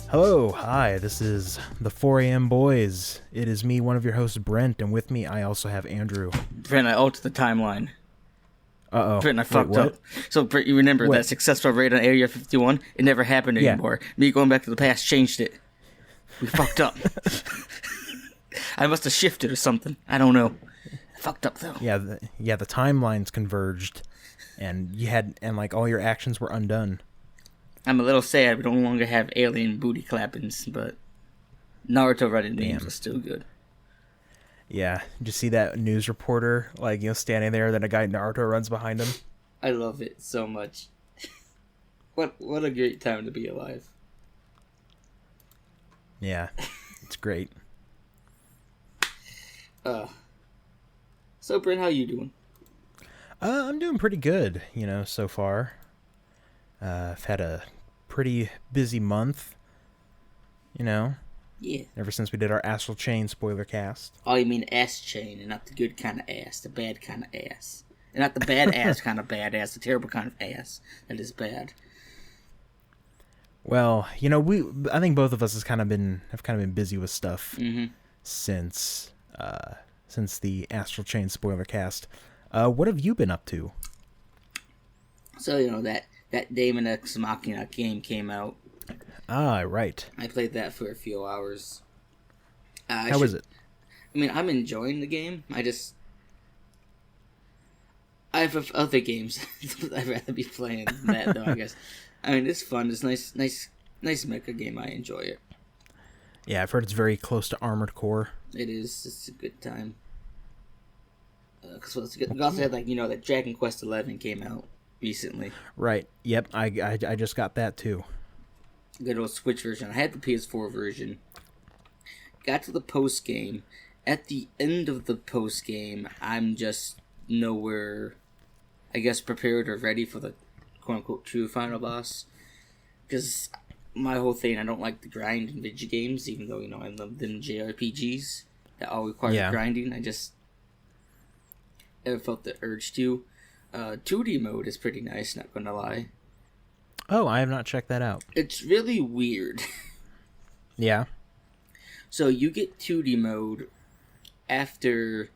Hello, hi, this is the 4 a.m. Boys. It is me, one of your hosts, Brent, and with me I also have Andrew. Brent, I altered the timeline. Uh-oh. Brent, I Wait, fucked what? up. So, Brent, you remember What? that successful raid on Area 51? It never happened Yeah. anymore. Me going back to the past changed it. We fucked up. I must have shifted or something. I don't know. I fucked up, though. Yeah, the timelines converged, and all your actions were undone. I'm a little sad we no longer have alien booty clappings, but Naruto running names are still good. Yeah, did you see that news reporter, standing there, then a guy Naruto runs behind him? I love it so much. What a great time to be alive. Yeah, it's great. So, Brent, how you doing? I'm doing pretty good, so far. I've had a pretty busy month, Yeah. ever since we did our Astral Chain spoiler cast. Oh, you mean ass chain, and not the good kind of ass, the bad kind of ass. And not the bad ass kind of bad ass, the terrible kind of ass that is bad. Well, I think both of us have kind of been busy with stuff since the Astral Chain spoiler cast. What have you been up to? So, that Daemon X Machina game came out. Ah, right. I played that for a few hours. How is it? I mean, I'm enjoying the game. I have other games I'd rather be playing than that, though, I guess. I mean, it's fun. It's nice mecha game. I enjoy it. Yeah, I've heard it's very close to Armored Core. It is. It's a good time. Cause we also had that Dragon Quest XI came out recently. Right. Yep. I just got that too. Good old Switch version. I had the PS4 version. Got to the post game. At the end of the post game, I'm just nowhere, I guess, prepared or ready for the quote unquote true final boss. Because my whole thing, I don't like the grind in video games, even though I love them JRPGs that all require grinding. I just never felt the urge to. 2D mode is pretty nice, not gonna lie. Oh, I have not checked that out. It's really weird. Yeah. So you get 2D mode after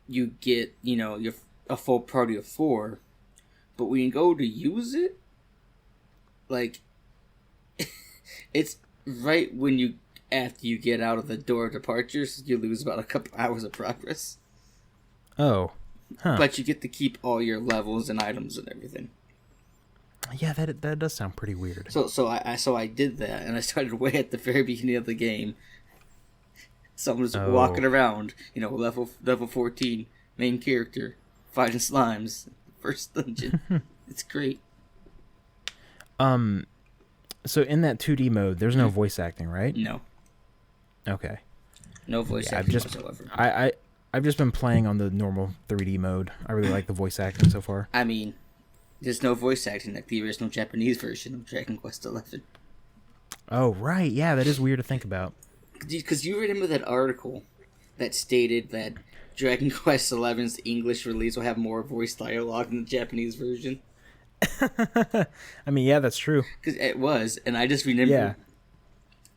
you get, a full party of 4. But when you go to use it, it's right after you get out of the door of departures, you lose about a couple hours of progress. Oh. Huh. But you get to keep all your levels and items and everything. Yeah, that does sound pretty weird. So I did that, and I started way at the very beginning of the game. Someone was walking around, level 14, main character, fighting slimes, first dungeon. It's great. So in that 2D mode, there's no voice acting, right? No. Okay. No voice acting whatsoever. I've just been playing on the normal 3D mode. I really like the voice acting so far. I mean, there's no voice acting like the original Japanese version of Dragon Quest XI. Oh, right. Yeah, that is weird to think about. Because you remember that article that stated that Dragon Quest XI's English release will have more voice dialogue than the Japanese version? I mean, yeah, that's true. Because it was, and I just remember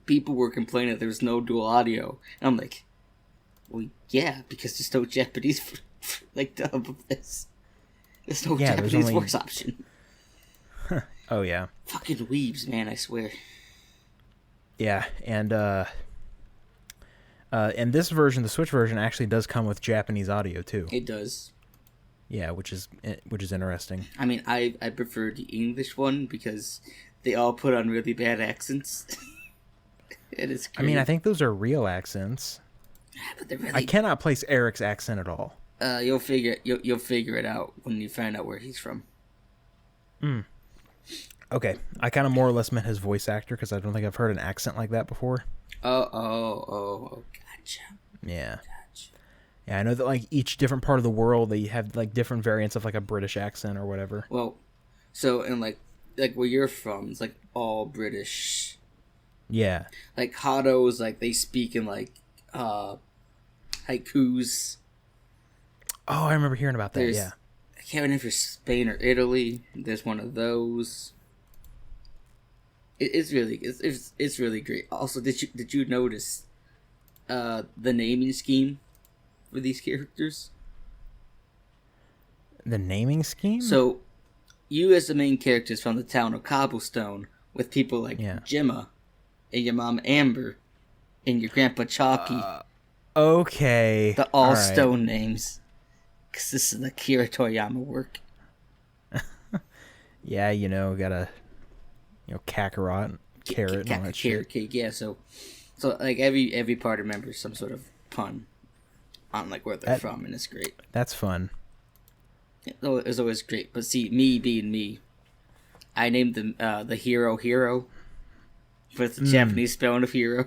people were complaining that there was no dual audio. And I'm like, well, yeah, because there's no Japanese dub of this. There's no Japanese voice option. Oh, yeah. Fucking weebs, man, I swear. Yeah, and this version, the Switch version, actually does come with Japanese audio, too. It does. Yeah, which is interesting. I mean, I prefer the English one because they all put on really bad accents. It is great. I mean, I think those are real accents. But they're really... I cannot place Eric's accent at all. You'll figure it out when you find out where he's from. Okay, I kind of more or less meant his voice actor because I don't think I've heard an accent like that before. Oh, gotcha. Yeah. Gotcha. Yeah, I know that each different part of the world they have different variants of a British accent or whatever. Well, so in where you're from, it's all British. Yeah. Hados, they speak in haikus. Oh, I remember hearing about that. Yeah. I can't remember if it's Spain or Italy. There's one of those. It's really great. Also, did you notice the naming scheme for these characters? The naming scheme? So, you as the main characters from the town of Cobblestone, with people like Gemma, and your mom Amber, and your grandpa Chalky. Okay. The all stone names. Because this is the Akira Toriyama work. Yeah, gotta, Kakarot, carrot, and all that shit. Carrot cake, yeah. So like every party member is some sort of pun on like where they're from, and it's great. That's fun. It's always great. But see, me being me, I named them the hero with the Japanese spelling of hero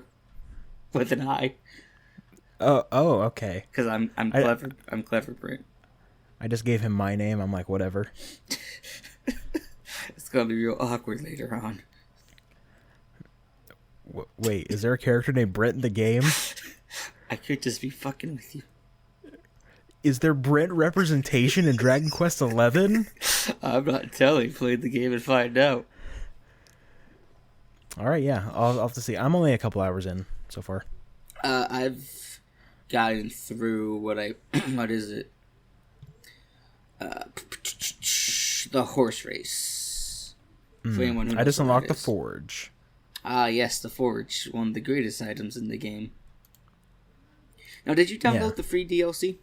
with an I. Oh, okay. Because I'm clever. I'm clever, Brent. I just gave him my name. I'm like, whatever. It's gonna be real awkward later on. Wait, is there a character named Brent in the game? I could just be fucking with you. Is there Brent representation in Dragon Quest XI? I'm not telling. Play the game and find out. All right, yeah. I'll have to see. I'm only a couple hours in so far. I've gotten through what is it? The horse race. For anyone who I just unlocked the is. forge. Ah, yes, the forge. One of the greatest items in the game. Now, did you download the free DLC?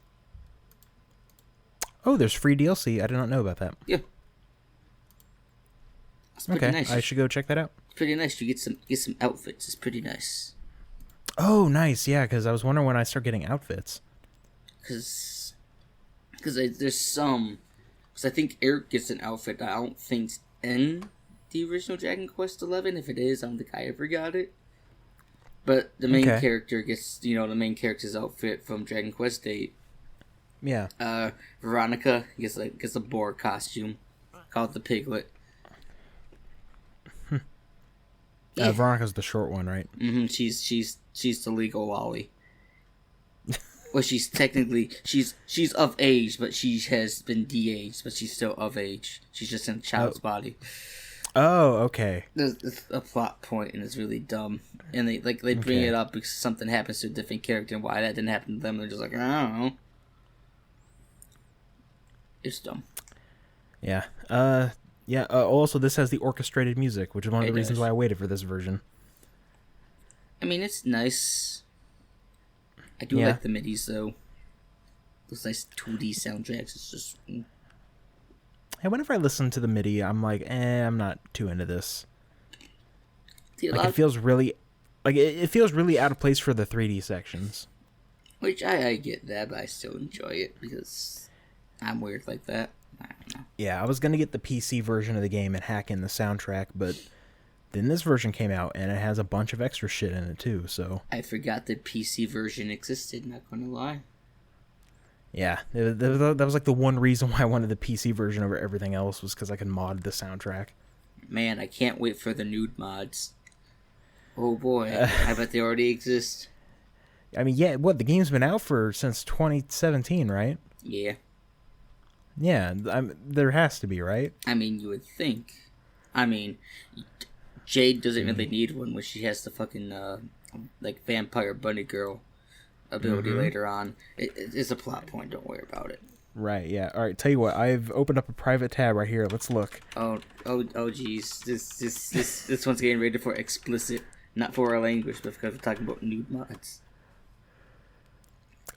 Oh, there's free DLC. I did not know about that. Yeah. It's pretty nice. I should go check that out. It's pretty nice. You get some outfits. It's pretty nice. Oh, nice. Yeah, because I was wondering when I start getting outfits. Because there's some... Because I think Eric gets an outfit that I don't think's in the original Dragon Quest XI. If it is, I don't think I ever got it. But the main character gets, the main character's outfit from Dragon Quest VIII. Yeah. Veronica gets a boar costume called the Piglet. Yeah. Veronica's the short one, right? Mm-hmm. She's the legal lolly. Well, she's technically she's of age, but she has been de-aged, but she's still of age. She's just in a child's body. Oh, okay. It's a plot point, and it's really dumb. And they bring it up because something happens to a different character, and why that didn't happen to them. They're just like, I don't know. It's dumb. Yeah. Also, this has the orchestrated music, which is one of the reasons why I waited for this version. I mean, it's nice. I do like the midis, though. Those nice 2D soundtracks. It's just... Hey, whenever I listen to the MIDI, I'm like, I'm not too into this. See, it feels really... it feels really out of place for the 3D sections. Which, I get that, but I still enjoy it, because I'm weird like that. I don't know. Yeah, I was going to get the PC version of the game and hack in the soundtrack, but then this version came out, and it has a bunch of extra shit in it, too, so... I forgot the PC version existed, not gonna lie. Yeah, that was like the one reason why I wanted the PC version over everything else, was because I could mod the soundtrack. Man, I can't wait for the Nude mods. Oh boy, I bet they already exist. I mean, yeah, the game's been out since 2017, right? Yeah. Yeah, there has to be, right? I mean, you would think. I mean, Jade doesn't really need one when she has the fucking, vampire bunny girl ability later on. It's a plot point, don't worry about it. Right, yeah. Alright, tell you what, I've opened up a private tab right here. Let's look. Oh, jeez. This one's getting rated for explicit. Not for our language, but because we're talking about nude mods.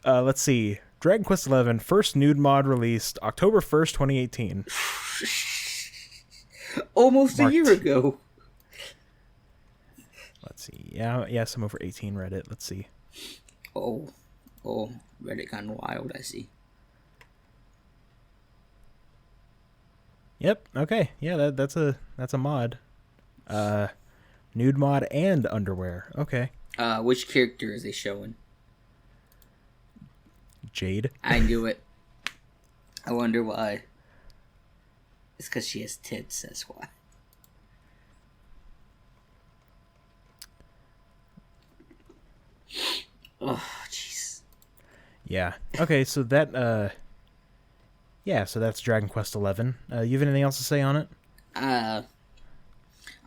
Let's see. Dragon Quest XI, first nude mod released October 1st, 2018. Almost a year ago. Let's see. Yeah, some over 18 read it. Let's see. Oh, Reddit gone wild, I see. Yep, okay. Yeah, that's a mod. Nude mod and underwear. Okay. Which character is they showing? Jade. I knew it. I wonder why. It's because she has tits, that's why. Oh, jeez. Yeah. Okay, so that, so that's Dragon Quest XI. You have anything else to say on it?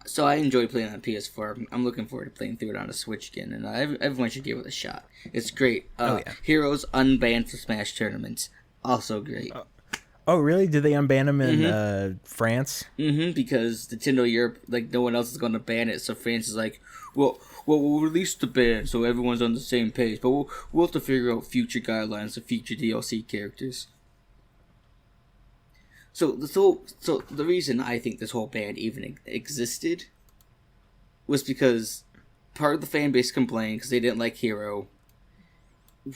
So I enjoy playing on PS4. I'm looking forward to playing through it on a Switch again, and everyone should give it a shot. It's great. Heroes unbanned from Smash tournaments. Also great. Oh, really? Did they unban him in France? Mm-hmm, because Nintendo Europe, like, no one else is going to ban it, so France is like, well, we'll release the ban so everyone's on the same page, but we'll have to figure out future guidelines of future DLC characters. So the reason I think this whole ban even existed was because part of the fan base complained because they didn't like Hero,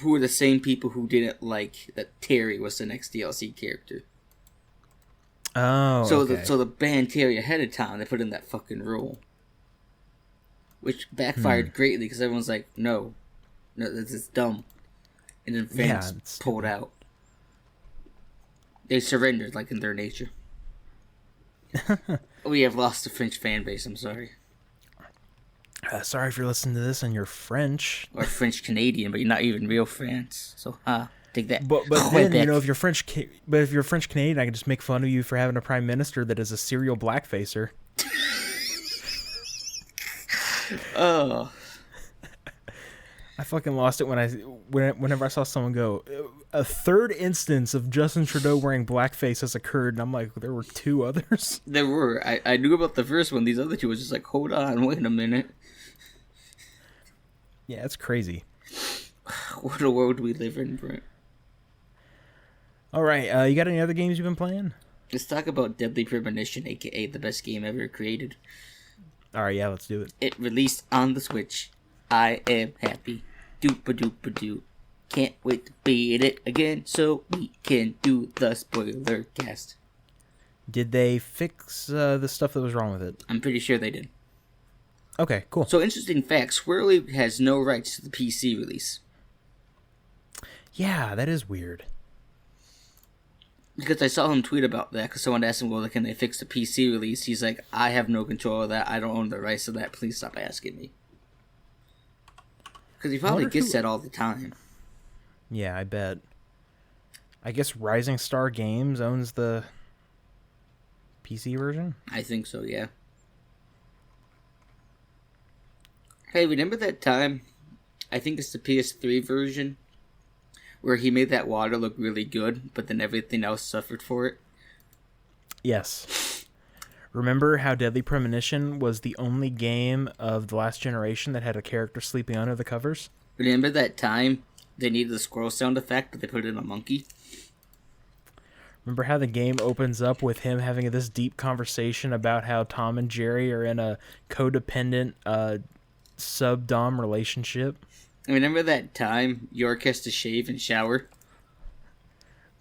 who were the same people who didn't like that Terry was the next DLC character. Oh, okay. So the ban Terry ahead of time, they put in that fucking rule. Which backfired greatly because everyone's like, no, this is dumb. And then fans pulled out. They surrendered, like in their nature. We have lost the French fan base, I'm sorry. Sorry if you're listening to this and you're French. Or French Canadian, but you're not even real France. So, take that. But then, you know, if you're French Canadian, I can just make fun of you for having a prime minister that is a serial blackfacer. Oh. I fucking lost it whenever I saw someone go, a third instance of Justin Trudeau wearing blackface has occurred, and I'm like, there were two others? There were. I knew about the first one. These other two was just like, hold on, wait a minute. Yeah, it's crazy. What a world we live in, Brent. All right, you got any other games you've been playing? Let's talk about Deadly Premonition, a.k.a. the best game ever created. All right, yeah, let's do it. It released on the Switch. I am happy. Doop-a-doop-a-doo. Can't wait to beat it again so we can do the spoiler cast. Did they fix the stuff that was wrong with it? I'm pretty sure they did. Okay, cool. So, interesting fact, Swirly has no rights to the PC release. Yeah, that is weird. Because I saw him tweet about that, because someone asked him, well, can they fix the PC release? He's like, I have no control of that. I don't own the rights to that. Please stop asking me. Because he probably gets that all the time. Yeah, I bet. I guess Rising Star Games owns the PC version? I think so, yeah. Hey, remember that time, I think it's the PS3 version, where he made that water look really good, but then everything else suffered for it? Yes. Remember how Deadly Premonition was the only game of the last generation that had a character sleeping under the covers? Remember that time they needed the squirrel sound effect, but they put in a monkey? Remember how the game opens up with him having this deep conversation about how Tom and Jerry are in a codependent sub-dom relationship? Remember that time York has to shave and shower?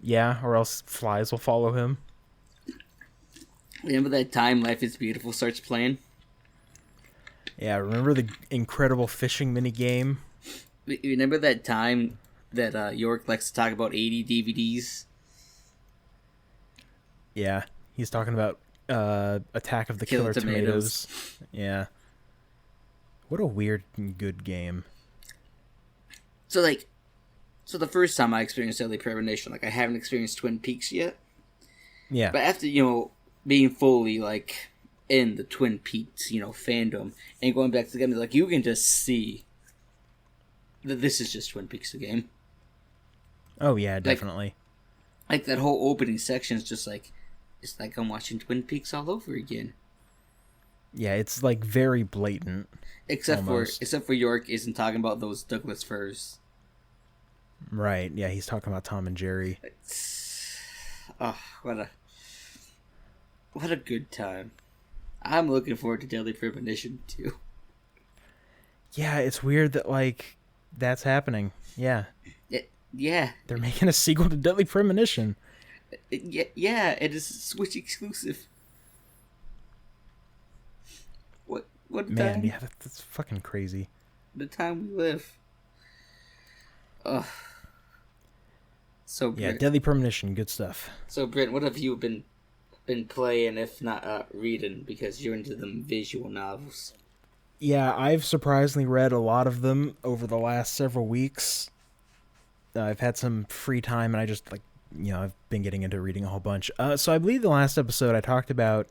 Yeah, or else flies will follow him. Remember that time Life is Beautiful starts playing? Yeah, remember the incredible fishing minigame? Remember that time that York likes to talk about 80 DVDs? Yeah, he's talking about Attack of the Killer Tomatoes. Yeah. What a weird and good game. So the first time I experienced Deadly Premonition, I haven't experienced Twin Peaks yet. Yeah. But after, being fully, in the Twin Peaks, fandom, and going back to the game, you can just see that this is just Twin Peaks, the game. Oh, yeah, definitely. That whole opening section is just it's like I'm watching Twin Peaks all over again. Yeah, it's, very blatant. Except for York isn't talking about those Douglas firs. Right, yeah, he's talking about Tom and Jerry. Oh, what a good time. I'm looking forward to Deadly Premonition, too. Yeah, it's weird that, that's happening. Yeah. Yeah. They're making a sequel to Deadly Premonition. Yeah, it is Switch exclusive. What Man, time? yeah, that's fucking crazy. The time we live. Ugh. So, yeah, Deadly Premonition, good stuff. So, Brent, what have you been playing, if not reading, because you're into them visual novels? Yeah, I've surprisingly read a lot of them over the last several weeks. I've had some free time, and I just, I've been getting into reading a whole bunch. So I believe the last episode I talked about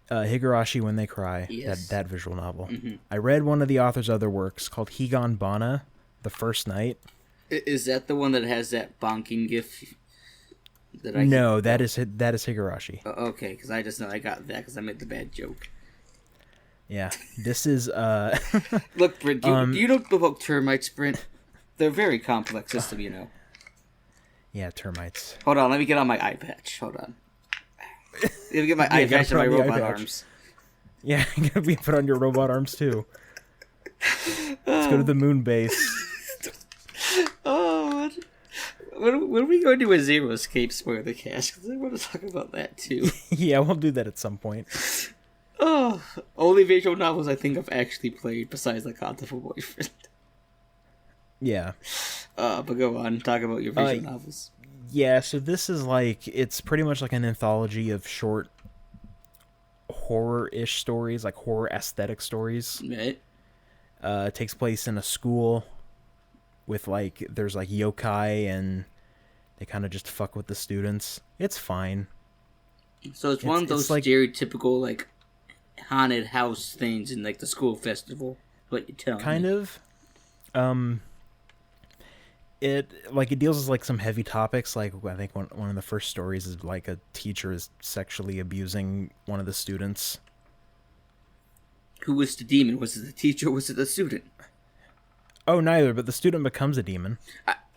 Higurashi When They Cry, Yes. that visual novel. Mm-hmm. I read one of the author's other works called Higanbana, The First Night. Is that the one that has that bonking gif? No, that is Higurashi. Okay, because I just know I got that because I made the bad joke. Yeah, this is... Look, Brent, do you know about termites, Brent? They're a very complex system, you know. Yeah, termites. Hold on, let me get on my eye patch. Hold on. Let me get my eye patch and my robot arms. Yeah, we put on your robot arms too. Let's go to the moon base. Oh, when are we going to a Zero Escape spoiler cast? Because I want to talk about that too. Yeah, we'll do that at some point. Oh, only visual novels I think I've actually played besides like Beautiful Boyfriend. Yeah. But go on, talk about your visual novels. Yeah, so this is like, it's pretty much like an anthology of short horror-ish stories, like horror aesthetic stories. Right. It takes place in a school with like, there's like yokai and they kind of just fuck with the students. It's fine. So it's one of those like, stereotypical like haunted house things in like the school festival. What you tell me? Kind of. It deals with like some heavy topics. Like I think one of the first stories is like a teacher is sexually abusing one of the students. Who was the demon? Was it the teacher or was it the student? Oh, neither, but the student becomes a demon.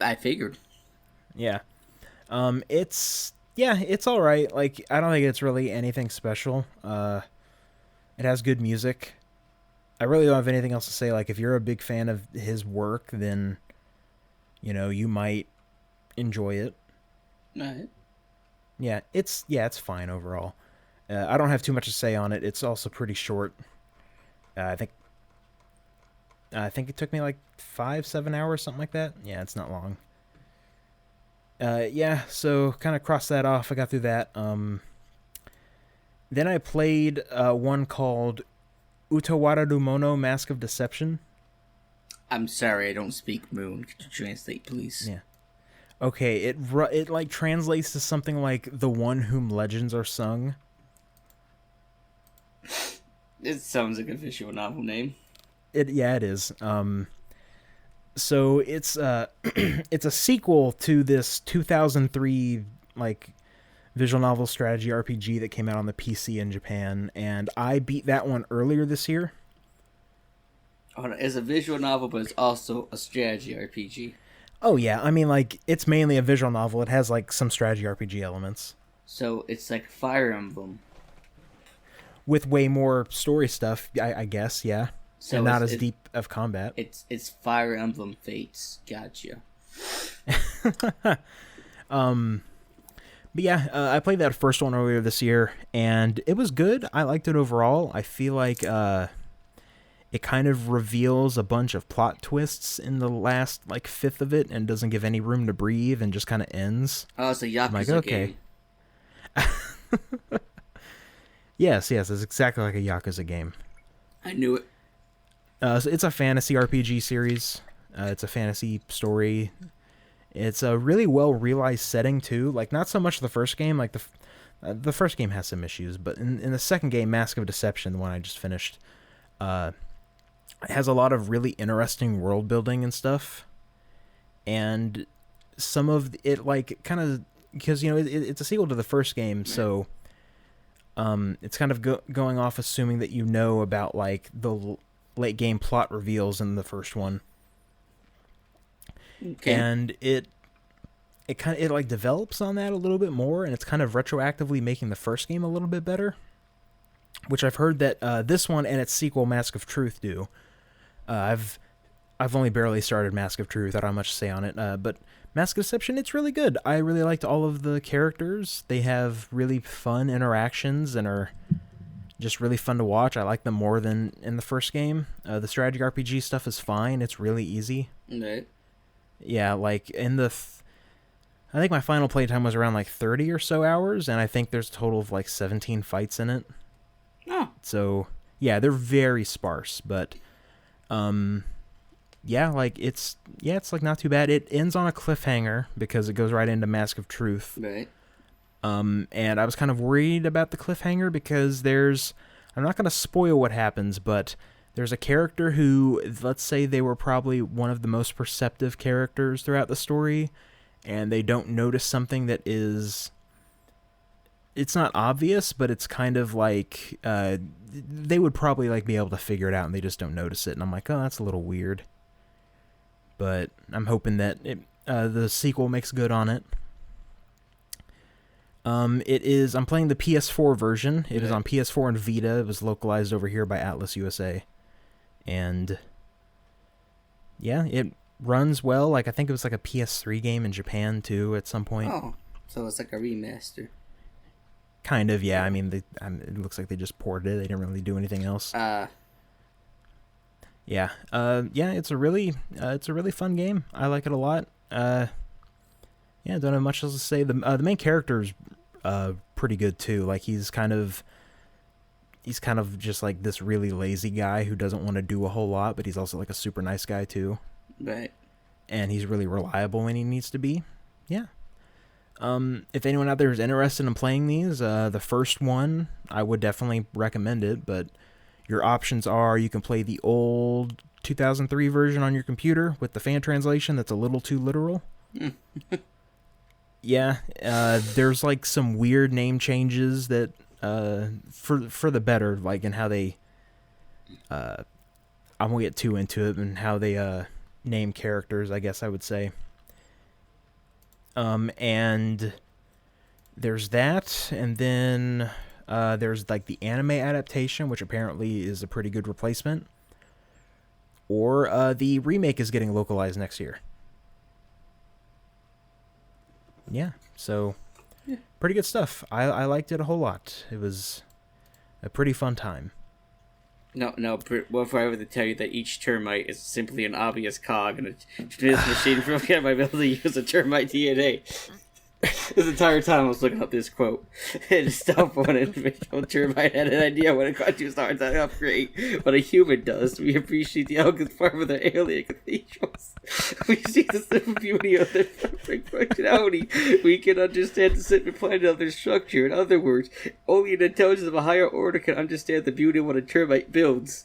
I figured. Yeah. It's all right. Like I don't think it's really anything special. It has good music. I really don't have anything else to say. Like if you're a big fan of his work, then you know, you might enjoy it. Right. Yeah, it's fine overall. I don't have too much to say on it. It's also pretty short. I think it took me like 5-7 hours, something like that. Yeah, it's not long. Yeah, so kind of crossed that off. I got through that. Then I played one called Utawarerumono, Mask of Deception. I'm sorry, I don't speak Moon. Could you translate, please? Yeah. Okay, it like translates to something like The One Whom Legends Are Sung. It sounds like a visual novel name. It is. So it's it's a sequel to this 2003 like visual novel strategy RPG that came out on the PC in Japan, and I beat that one earlier this year. It's a visual novel, but it's also a strategy RPG. Oh yeah, I mean like it's mainly a visual novel. It has like some strategy RPG elements. So it's like Fire Emblem. With way more story stuff, I guess, yeah. So and not as deep of combat. It's Fire Emblem Fates. Gotcha. But yeah, I played that first one earlier this year, and it was good. I liked it overall. I feel like it kind of reveals a bunch of plot twists in the last like fifth of it, and doesn't give any room to breathe, and just kind of ends. Oh, it's a Yakuza game. Yes, it's exactly like a Yakuza game. I knew it. So it's a fantasy RPG series. It's a fantasy story. It's a really well realized setting too. Like not so much the first game. Like the first game has some issues, but in the second game, Mask of Deception, the one I just finished, it has a lot of really interesting world building and stuff. And some of it like kind of because you know it's a sequel to the first game, so it's kind of going off assuming that you know about like the late game plot reveals in the first one. Okay. And it like develops on that a little bit more, and it's kind of retroactively making the first game a little bit better, which I've heard that this one and its sequel Mask of Truth do. I've only barely started Mask of Truth. I don't have much to say on it, but Mask of Deception, it's really good. I really liked all of the characters. They have really fun interactions and are just really fun to watch. I like them more than in the first game. The strategy RPG stuff is fine. It's really easy. Right. Yeah, like in the... I think my final playtime was around like 30 or so hours, and I think there's a total of like 17 fights in it. Oh. So, yeah, they're very sparse, but... yeah, like it's like not too bad. It ends on a cliffhanger because it goes right into Mask of Truth. Right. And I was kind of worried about the cliffhanger because I'm not going to spoil what happens, but there's a character who, let's say they were probably one of the most perceptive characters throughout the story, and they don't notice something that is, it's not obvious, but it's kind of like, they would probably like be able to figure it out and they just don't notice it. And I'm like, oh, that's a little weird. But I'm hoping that the sequel makes good on it. I'm playing the PS4 version. It is on PS4 and Vita. It was localized over here by Atlas USA. And yeah, it runs well. Like, I think it was like a PS3 game in Japan too at some point. Oh, so it's like a remaster. Kind of, yeah. I mean, it looks like they just ported it. They didn't really do anything else. Yeah. It's a really fun game. I like it a lot. Yeah, don't have much else to say. The main character's pretty good too. Like, he's kind of just like this really lazy guy who doesn't want to do a whole lot, but he's also like a super nice guy too. Right. And he's really reliable when he needs to be. Yeah. If anyone out there is interested in playing these, the first one, I would definitely recommend it, but your options are you can play the old 2003 version on your computer with the fan translation that's a little too literal. Yeah, there's like some weird name changes that for the better, like in how they I won't get too into it and how they name characters, I guess I would say. And there's that, and then there's like the anime adaptation, which apparently is a pretty good replacement. Or the remake is getting localized next year. Yeah, so pretty good stuff. I liked it a whole lot. It was a pretty fun time. No, well, if I were to tell you that each termite is simply an obvious cog in a this machine program, I might be able to use a termite DNA. This entire time I was looking up this quote. And stuff on an individual termite had an idea when it got too hard to upgrade what a human does. We appreciate the elegant form of their alien cathedrals. We see the simple beauty of their perfect functionality. We can understand the simple plan of their structure. In other words, only an intelligence of a higher order can understand the beauty of what a termite builds.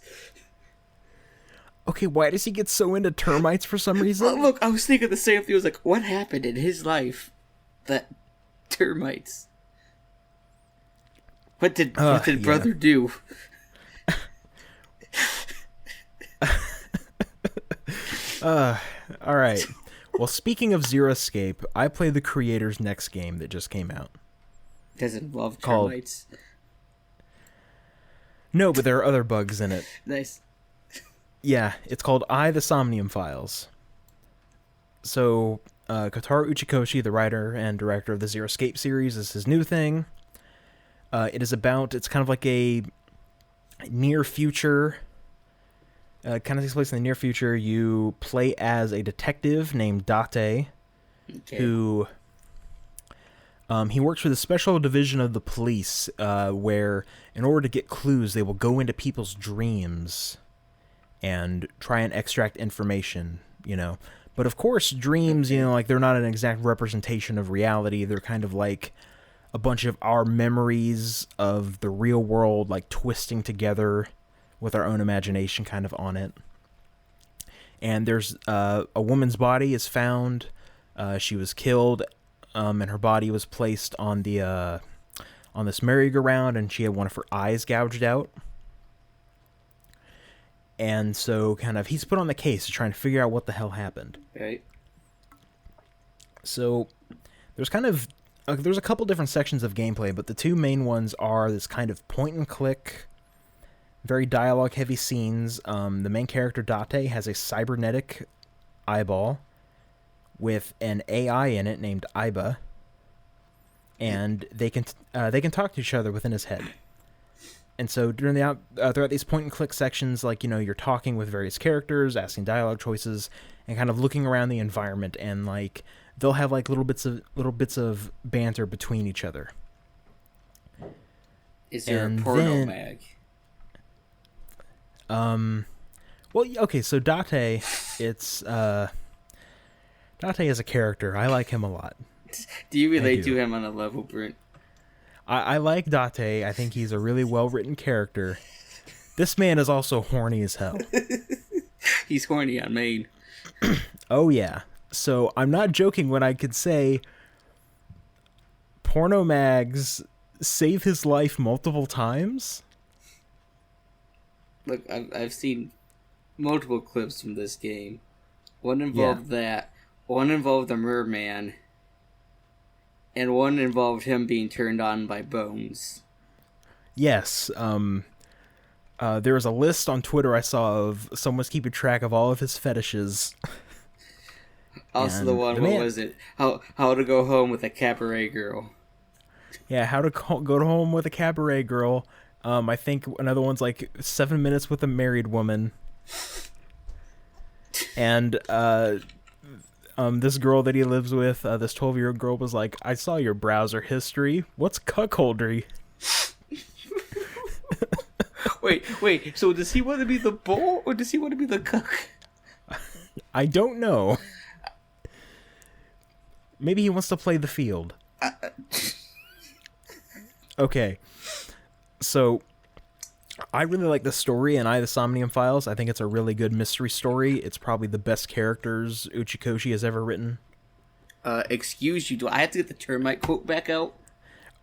Okay, why does he get so into termites for some reason? Look, I was thinking the same thing. I was like, what happened in his life that termites? What did brother do? All right. Well, speaking of Zero Escape, I played the creator's next game that just came out. Does it involve termites? No, but there are other bugs in it. Nice. Yeah, it's called the Somnium Files. So, Kotaro Uchikoshi, the writer and director of the Zero Escape series, is his new thing. It's kind of like a near future, kind of takes place in the near future. You play as a detective named Date, who, he works for the special division of the police, where in order to get clues, they will go into people's dreams and try and extract information, But of course, dreams, like they're not an exact representation of reality. They're kind of like a bunch of our memories of the real world, like twisting together with our own imagination kind of on it. And there's a woman's body is found. She was killed, and her body was placed on this merry-go-round, and she had one of her eyes gouged out. And so kind of he's put on the case to try and figure out what the hell happened. Right. So there's there's a couple different sections of gameplay, but the two main ones are this kind of point and click, very dialogue heavy scenes. The main character Date has a cybernetic eyeball with an AI in it named Iba, and they can talk to each other within his head. And so during throughout these point and click sections, like, you're talking with various characters, asking dialogue choices, and kind of looking around the environment, and like they'll have like little bits of banter between each other. Is there a porno mag? Well, okay, so Date, Date is a character. I like him a lot. Do you relate to him on a level, Brent? I like Date. I think he's a really well-written character. This man is also horny as hell. He's horny on main. Oh, yeah. So I'm not joking when I could say porno mags save his life multiple times. Look, I've seen multiple clips from this game. One involved that. One involved a merman. And one involved him being turned on by bones. Yes. There was a list on Twitter I saw of someone's keeping track of all of his fetishes. Also, the one, what was it? How to go home with a cabaret girl. Yeah, how to go home with a cabaret girl. I think another one's like 7 minutes with a married woman. And this girl that he lives with, this 12-year-old girl, was like, I saw your browser history. What's cuckoldry? Wait. So does he want to be the bull or does he want to be the cuck? I don't know. Maybe he wants to play the field. Okay. So, I really like the story in the Somnium Files. I think it's a really good mystery story. It's probably the best characters Uchikoshi has ever written. Excuse you, do I have to get the termite quote back out?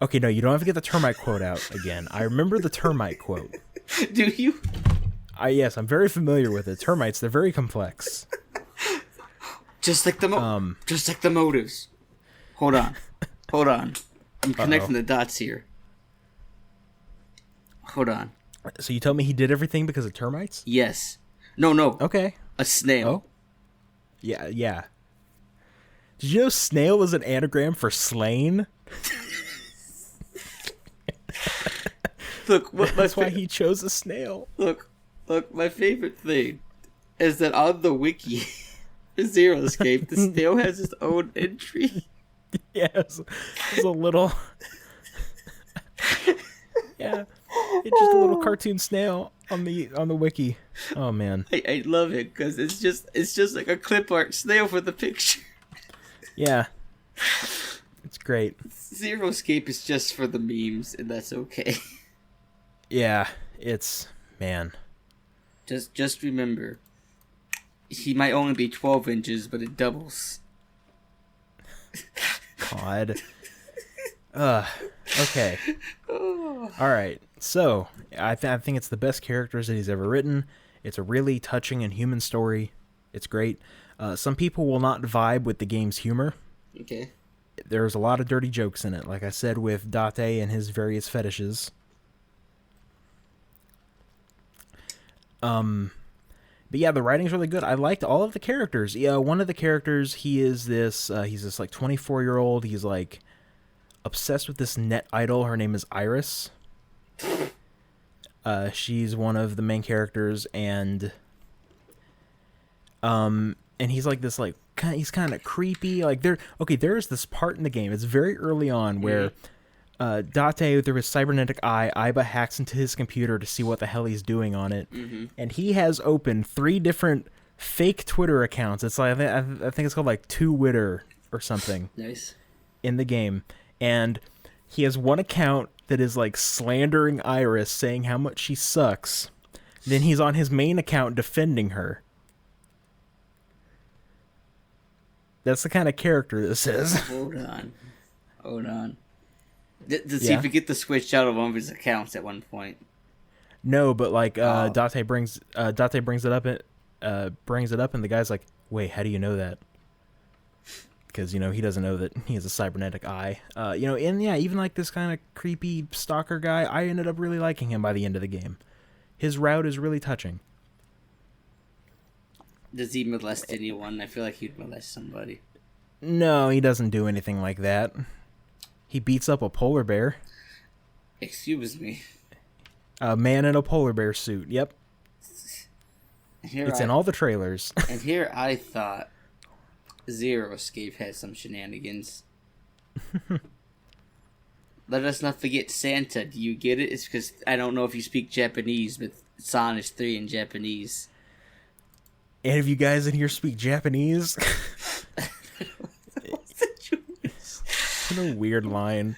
Okay, no, you don't have to get the termite quote out again. I remember the termite quote. Do you? Yes, I'm very familiar with it. Termites, they're very complex. Just like the motives. Hold on. I'm connecting the dots here. Hold on. So you tell me he did everything because of termites? Yes. No. Okay. A snail. Oh. Yeah. Did you know snail is an anagram for slain? Look, that's why he chose a snail. Look, my favorite thing is that on the wiki for Zero Escape, the snail has its own entry. Yes. It's a little... Yeah. It's just a little cartoon snail on the wiki. Oh man. I love it because it's just like a clip art snail for the picture. Yeah. It's great. Zero Escape is just for the memes, and that's okay. Yeah, it's man. Just remember, he might only be 12 inches, but it doubles. God. Okay. All right. So I think it's the best characters that he's ever written. It's a really touching and human story. It's great. Some people will not vibe with the game's humor. Okay. There's a lot of dirty jokes in it, like I said, with Date and his various fetishes. But yeah, the writing's really good. I liked all of the characters. Yeah, one of the characters, he's this like 24-year-old. He's like obsessed with this net idol. Her name is Iris. She's one of the main characters, and he's like this, like he's kind of creepy. Like there's this part in the game. It's very early on where Date, through his cybernetic eye, Aiba hacks into his computer to see what the hell he's doing on it, and he has opened 3 different fake Twitter accounts. It's like I think it's called like Two-Witter or something. Nice. In the game, and he has one account that is like slandering Iris, saying how much she sucks. Then he's on his main account defending her. That's the kind of character this is. Hold on. Does he forget to switch out of one of his accounts at one point? No, but like Date brings it up, and the guy's like, "Wait, how do you know that?" Because he doesn't know that he has a cybernetic eye. And yeah, even like this kind of creepy stalker guy, I ended up really liking him by the end of the game. His route is really touching. Does he molest anyone? I feel like he'd molest somebody. No, he doesn't do anything like that. He beats up a polar bear. Excuse me. A man in a polar bear suit. Yep. It's in all the trailers. And here I thought Zero Escape had some shenanigans. Let us not forget Santa. Do you get it? It's because I don't know if you speak Japanese, but San is 3 in Japanese. Any of you guys in here speak Japanese? What a weird line.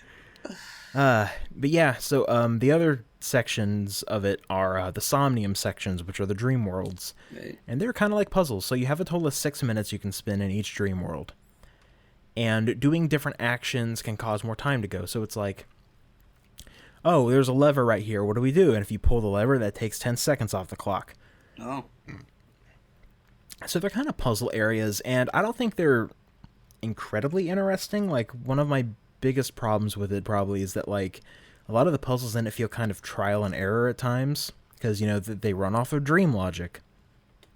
But yeah, so the other sections of it are the Somnium sections, which are the dream worlds. Right. And they're kind of like puzzles. So you have a total of 6 minutes you can spend in each dream world. And doing different actions can cause more time to go. So it's like, oh, there's a lever right here. What do we do? And if you pull the lever, that takes 10 seconds off the clock. Oh. So they're kind of puzzle areas, and I don't think they're incredibly interesting. Like, one of my biggest problems with it probably is that, like, a lot of the puzzles in it feel kind of trial and error at times, because, you know, they run off of dream logic.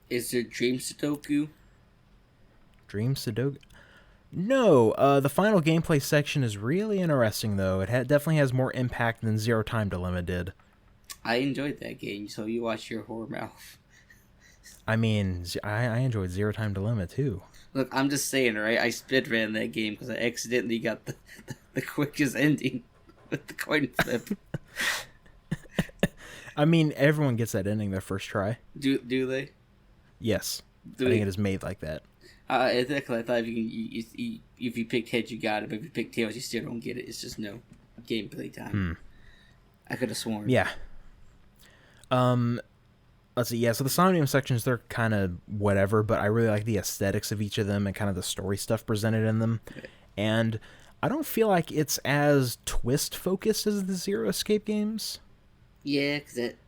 Is there Dream Sudoku? Dream Sudoku? No, the final gameplay section is really interesting, though. It definitely has more impact than Zero Time Dilemma did. I enjoyed that game, so you watch your whore mouth. I mean, I enjoyed Zero Time Dilemma, too. Look, I'm just saying, right? I speedran that game because I accidentally got the quickest ending with the coin flip. I mean, everyone gets that ending their first try. Do they? Yes. I think it is made like that. Exactly. I thought if you picked heads, you got it, but if you pick tails, you still don't get it. It's just no gameplay time. I could have sworn. Yeah. Let's see. Yeah, so the Somnium sections, they're kind of whatever, but I really like the aesthetics of each of them and kind of the story stuff presented in them. Okay. And I don't feel like it's as twist-focused as the Zero Escape games. Yeah, because it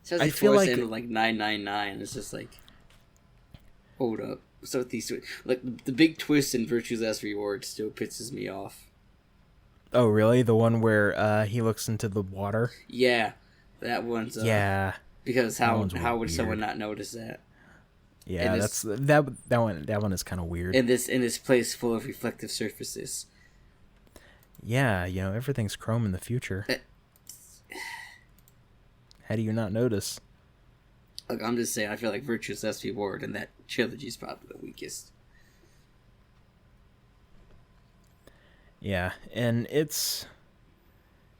says I feel like... end with, like, 999. It's just like, hold up. So these, like, the big twist in Virtue's Last Reward still pisses me off. Oh, really? The one where he looks into the water? Yeah, that one's... yeah. Because how would someone not notice that? Yeah, that one is kind of weird. In this place full of reflective surfaces. Yeah, you know, everything's chrome in the future. How do you not notice? Look, I'm just saying, I feel like Virtue's Last Reward and that trilogy is probably the weakest. Yeah, and it's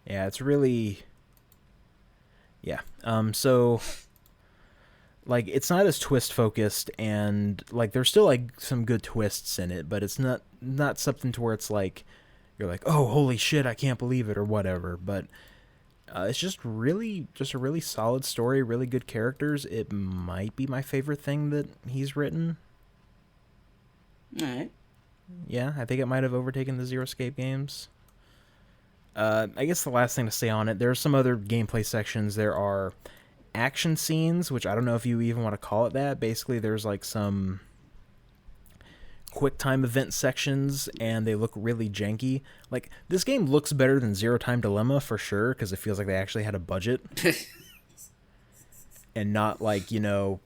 really... Yeah. So, like, it's not as twist focused, and like there's still like some good twists in it, but it's not something to where it's like you're like, oh, holy shit, I can't believe it or whatever. But it's just a really solid story, really good characters. It might be my favorite thing that he's written. All right. Yeah, I think it might have overtaken the Zero Escape games. I guess the last thing to say on it, there are some other gameplay sections. There are action scenes, which I don't know if you even want to call it that. Basically, there's like some quick time event sections, and they look really janky. Like, this game looks better than Zero Time Dilemma for sure, because it feels like they actually had a budget. And not like, you know,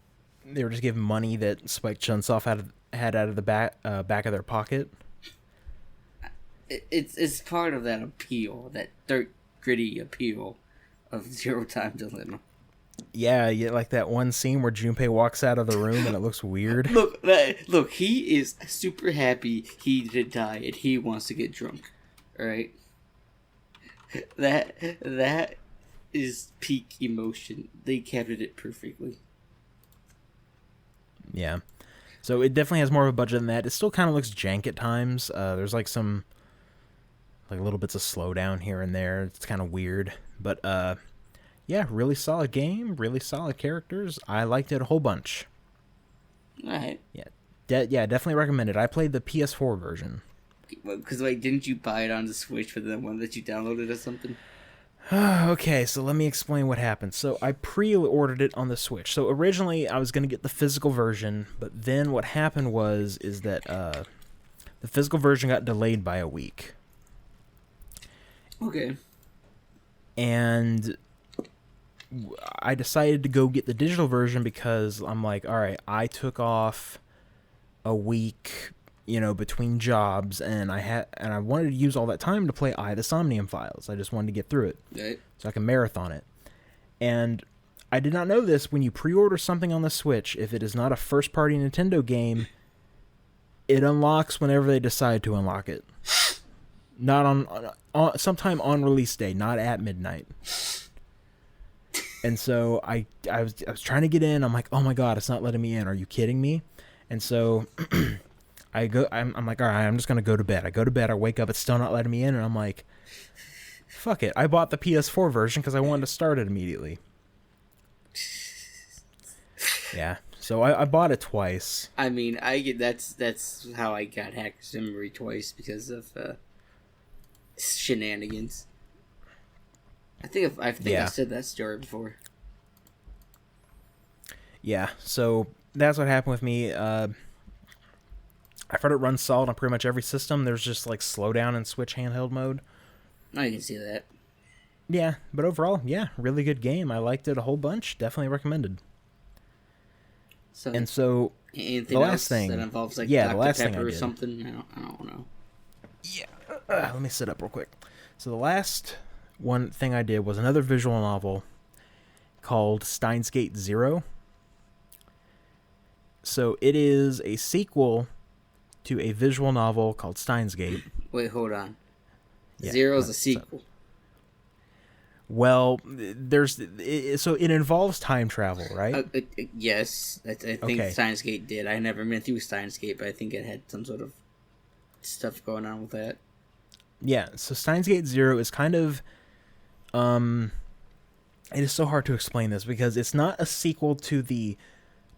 they were just giving money that Spike Chunsoft had out of the back of their pocket. It's part of that appeal, that dirt gritty appeal of Zero Time Dilemma. Yeah, like that one scene where Junpei walks out of the room and it looks weird. Look, he is super happy he didn't die and he wants to get drunk. Alright? That is peak emotion. They captured it perfectly. Yeah. So it definitely has more of a budget than that. It still kind of looks jank at times. There's like some like little bits of slowdown here and there. It's kind of weird. But yeah, really solid game, really solid characters. I liked it a whole bunch. Alright. Yeah. Definitely recommend it. I played the PS4 version. Because, like, didn't you buy it on the Switch for the one that you downloaded or something? Okay, so let me explain what happened. So I pre-ordered it on the Switch. So originally I was going to get the physical version, but then what happened is that the physical version got delayed by a week. Okay. And I decided to go get the digital version because I'm like, all right, I took off a week, you know, between jobs, and I wanted to use all that time to play the Somnium Files. I just wanted to get through it, right, so I can marathon it. And I did not know this. When you pre-order something on the Switch, if it is not a first-party Nintendo game, it unlocks whenever they decide to unlock it. Not on sometime on release day, not at midnight. And so I was trying to get in. I'm like, oh my god, it's not letting me in. Are you kidding me? And so I'm like, all right, I'm just gonna go to bed. I go to bed. I wake up. It's still not letting me in, and I'm like, fuck it. I bought the PS4 version because I wanted to start it immediately. Yeah, so I bought it twice. I mean, that's how I got Hacker's Memory twice because of shenanigans. I think I said that story before. Yeah, so that's what happened with me. I've heard it runs solid on pretty much every system. There's just like slowdown and switch handheld mode. I can see that. Yeah, but overall, yeah, really good game. I liked it a whole bunch. Definitely recommended. So, and so anything the else last thing that involves like yeah, Dr. the last Pepper thing I or did. something? I don't know. Yeah, let me sit up real quick. So the last one thing I did was another visual novel called Steins Gate Zero. So it is a sequel to a visual novel called Steins Gate. Wait, hold on. Yeah, Zero's a sequel. Well, so it involves time travel, right? Yes, I think Okay. Steins Gate did. I never been through Steins Gate, but I think it had some sort of stuff going on with that. Yeah, so Steins Gate Zero is kind of, it is so hard to explain this because it's not a sequel to the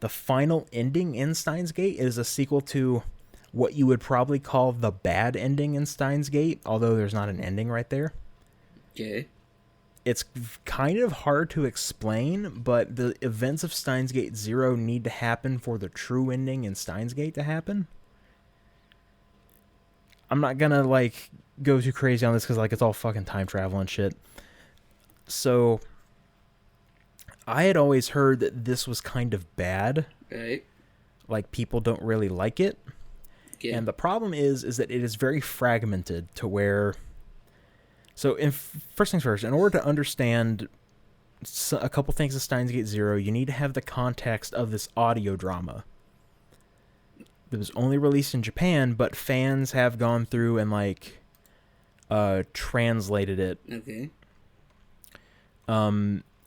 final ending in Steins Gate. It is a sequel to what you would probably call the bad ending in Steins Gate, although there's not an ending right there. Okay. It's kind of hard to explain, but the events of Steins Gate Zero need to happen for the true ending in Steins Gate to happen. I'm not gonna like go too crazy on this because like it's all fucking time travel and shit. So I had always heard that this was kind of bad. Right. Like people don't really like it. Okay. And the problem is that it is very fragmented to where. So, first things first, in order to understand a couple things of Steins Gate Zero, you need to have the context of this audio drama. It was only released in Japan, but fans have gone through and like translated it. Okay.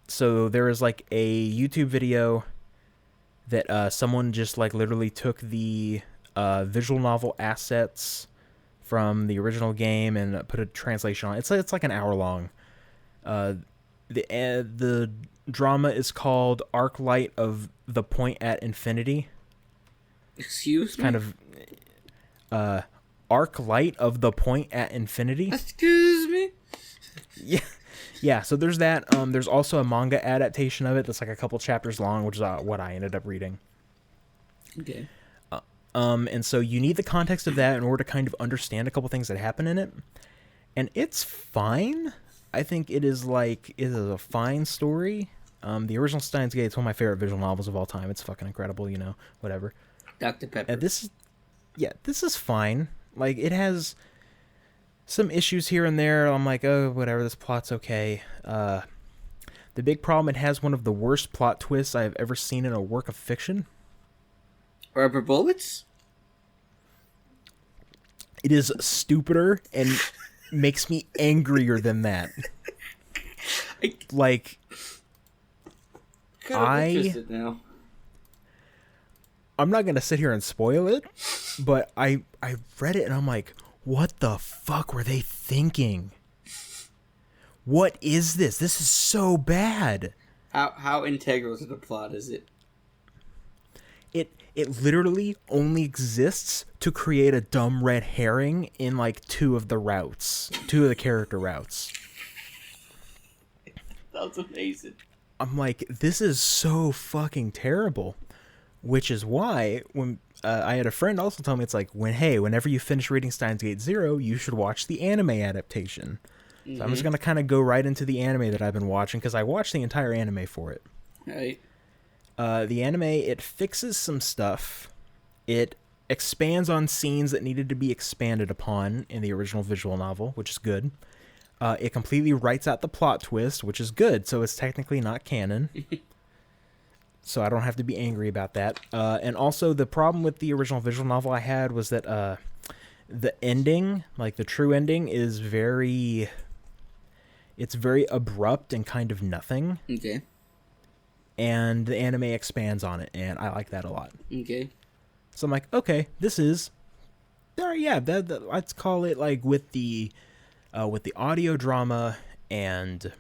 So there is like a YouTube video that someone just like literally took the visual novel assets from the original game and put a translation on it. It's like an hour long. The drama is called Arc Light of the Point at Infinity. Excuse me? Kind of Arc Light of the Point at Infinity. Excuse me? Yeah, so there's that. There's also a manga adaptation of it that's like a couple chapters long, which is what I ended up reading. Okay. And so you need the context of that in order to kind of understand a couple things that happen in it. And it's fine. I think it is a fine story. The original Steins Gate is one of my favorite visual novels of all time. It's fucking incredible, whatever. Dr. Pepper. And this is fine. Like, it has some issues here and there. I'm like, oh, whatever, this plot's okay. The big problem, it has one of the worst plot twists I have ever seen in a work of fiction. Rubber bullets? It is stupider and makes me angrier than that. Like, I'm interested now. I'm not going to sit here and spoil it, but I read it and I'm like, what the fuck were they thinking? What is this? This is so bad. How integral to the plot is it? It literally only exists to create a dumb red herring in like two of the character routes. That's amazing. I'm like, this is so fucking terrible. Which is why when I had a friend also tell me, it's like, whenever you finish reading Steins Gate Zero, you should watch the anime adaptation. Mm-hmm. So I'm just going to kind of go right into the anime that I've been watching because I watched the entire anime for it. Right. The anime, it fixes some stuff. It expands on scenes that needed to be expanded upon in the original visual novel, which is good. It completely writes out the plot twist, which is good, so it's technically not canon. So I don't have to be angry about that. And also, the problem with the original visual novel I had was that the ending, like the true ending, is very abrupt and kind of nothing. Okay. And the anime expands on it, and I like that a lot. Okay. So I'm like, okay, this is... yeah, let's call it, like, with the with the audio drama and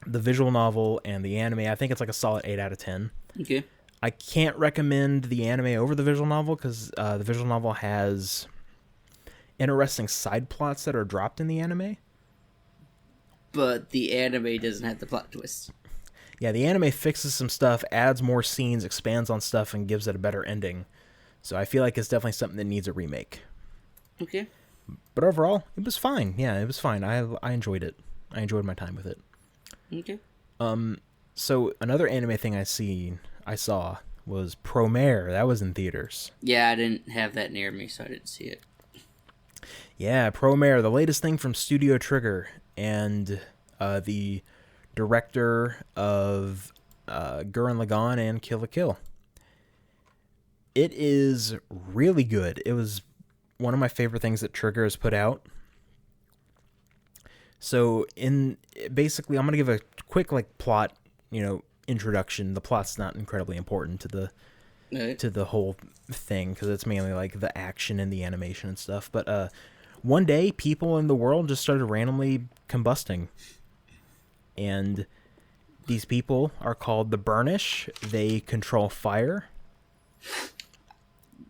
the visual novel and the anime, I think it's like a solid 8 out of 10. Okay. I can't recommend the anime over the visual novel because the visual novel has interesting side plots that are dropped in the anime. But the anime doesn't have the plot twist. Yeah, the anime fixes some stuff, adds more scenes, expands on stuff, and gives it a better ending. So I feel like it's definitely something that needs a remake. Okay. But overall, it was fine. Yeah, it was fine. I enjoyed it. I enjoyed my time with it. Okay. So another anime thing I saw was Promare. That was in theaters. Yeah, I didn't have that near me, so I didn't see it. Yeah, Promare, the latest thing from Studio Trigger, and the director of Gurren Lagann and Kill la Kill. It is really good. It was one of my favorite things that Trigger has put out. So basically, I'm gonna give a quick plot, introduction. The plot's not incredibly important to the whole thing because it's mainly like the action and the animation and stuff. But one day, people in the world just started randomly combusting, and these people are called the Burnish. They control fire.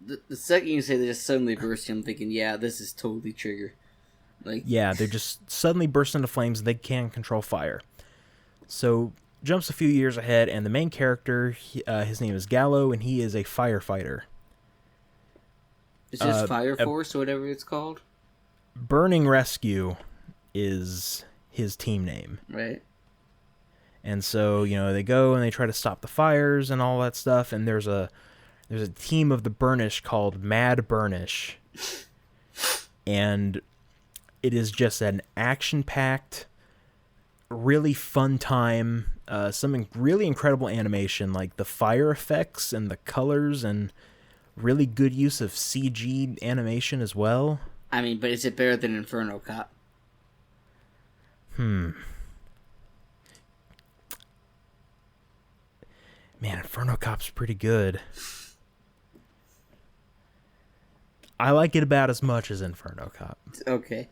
The second you say they just suddenly burst, I'm thinking, yeah, this is totally Trigger. Yeah, they just suddenly burst into flames. They can control fire. So jumps a few years ahead, and the main character, his name is Gallo, and he is a firefighter. It's just Fire Force or whatever it's called? Burning Rescue is his team name. Right. And so, they go and they try to stop the fires and all that stuff, and there's a team of the Burnish called Mad Burnish. And it is just an action-packed, really fun time. Some really incredible animation, like the fire effects and the colors, and really good use of CG animation as well. I mean, but is it better than Inferno Cop? Man, Inferno Cop's pretty good. I like it about as much as Inferno Cop. Okay.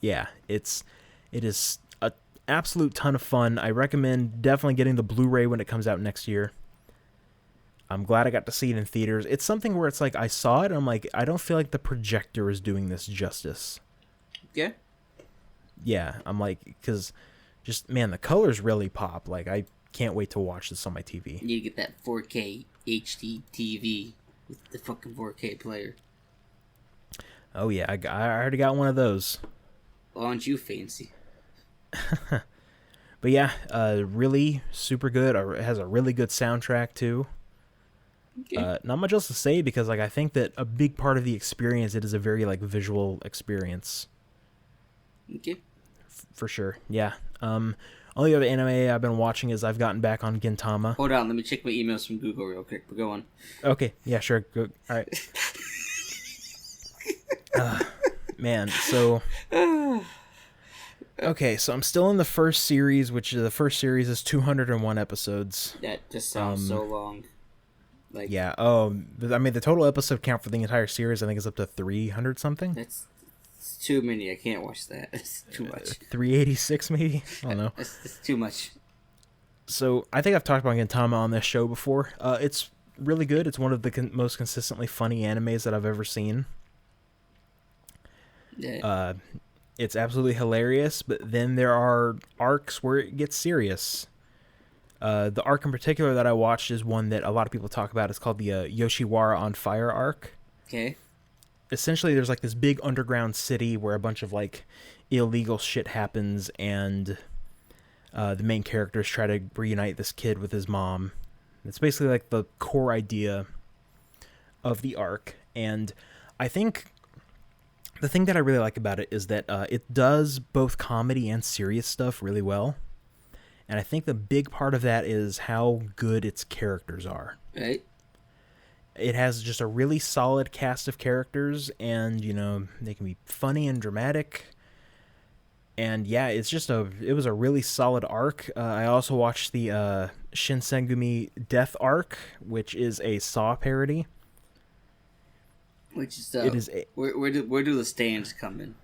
Yeah, it is a absolute ton of fun. I recommend definitely getting the Blu-ray when it comes out next year. I'm glad I got to see it in theaters. It's something where it's like I saw it and I'm like, I don't feel like the projector is doing this justice. Yeah? Yeah, I'm like, because just, man, the colors really pop. Like, I can't wait to watch this on my TV. You need to get that 4K HD TV with the fucking 4K player. Oh, yeah, I already got one of those. Well, aren't you fancy? But yeah, really super good. It has a really good soundtrack, too. Okay. Not much else to say because I think that a big part of the experience, it is a very visual experience. Okay. For sure, yeah. Only other anime I've been watching is I've gotten back on Gintama. Hold on, let me check my emails from Google real quick. But go on. Okay, yeah, sure. Go. All right. Man, so... Okay, so I'm still in the first series, which the first series is 201 episodes. That just sounds so long. Yeah, I mean, the total episode count for the entire series, I think, is up to 300 something. It's too many. I can't watch that. It's too much. 386 maybe? I don't know. It's too much. So, I think I've talked about Gintama on this show before. It's really good. It's one of the most consistently funny animes that I've ever seen. Yeah. It's absolutely hilarious, but then there are arcs where it gets serious. The arc in particular that I watched is one that a lot of people talk about. It's called the Yoshiwara on Fire arc. Okay. Essentially, there's this big underground city where a bunch of illegal shit happens, and the main characters try to reunite this kid with his mom. It's basically the core idea of the arc, and I think the thing that I really like about it is that it does both comedy and serious stuff really well. And I think the big part of that is how good its characters are. Right. It has just a really solid cast of characters, and, they can be funny and dramatic. And, yeah, it was a really solid arc. I also watched the Shinsengumi Death arc, which is a Saw parody. Which is, it is where do the Steins come in?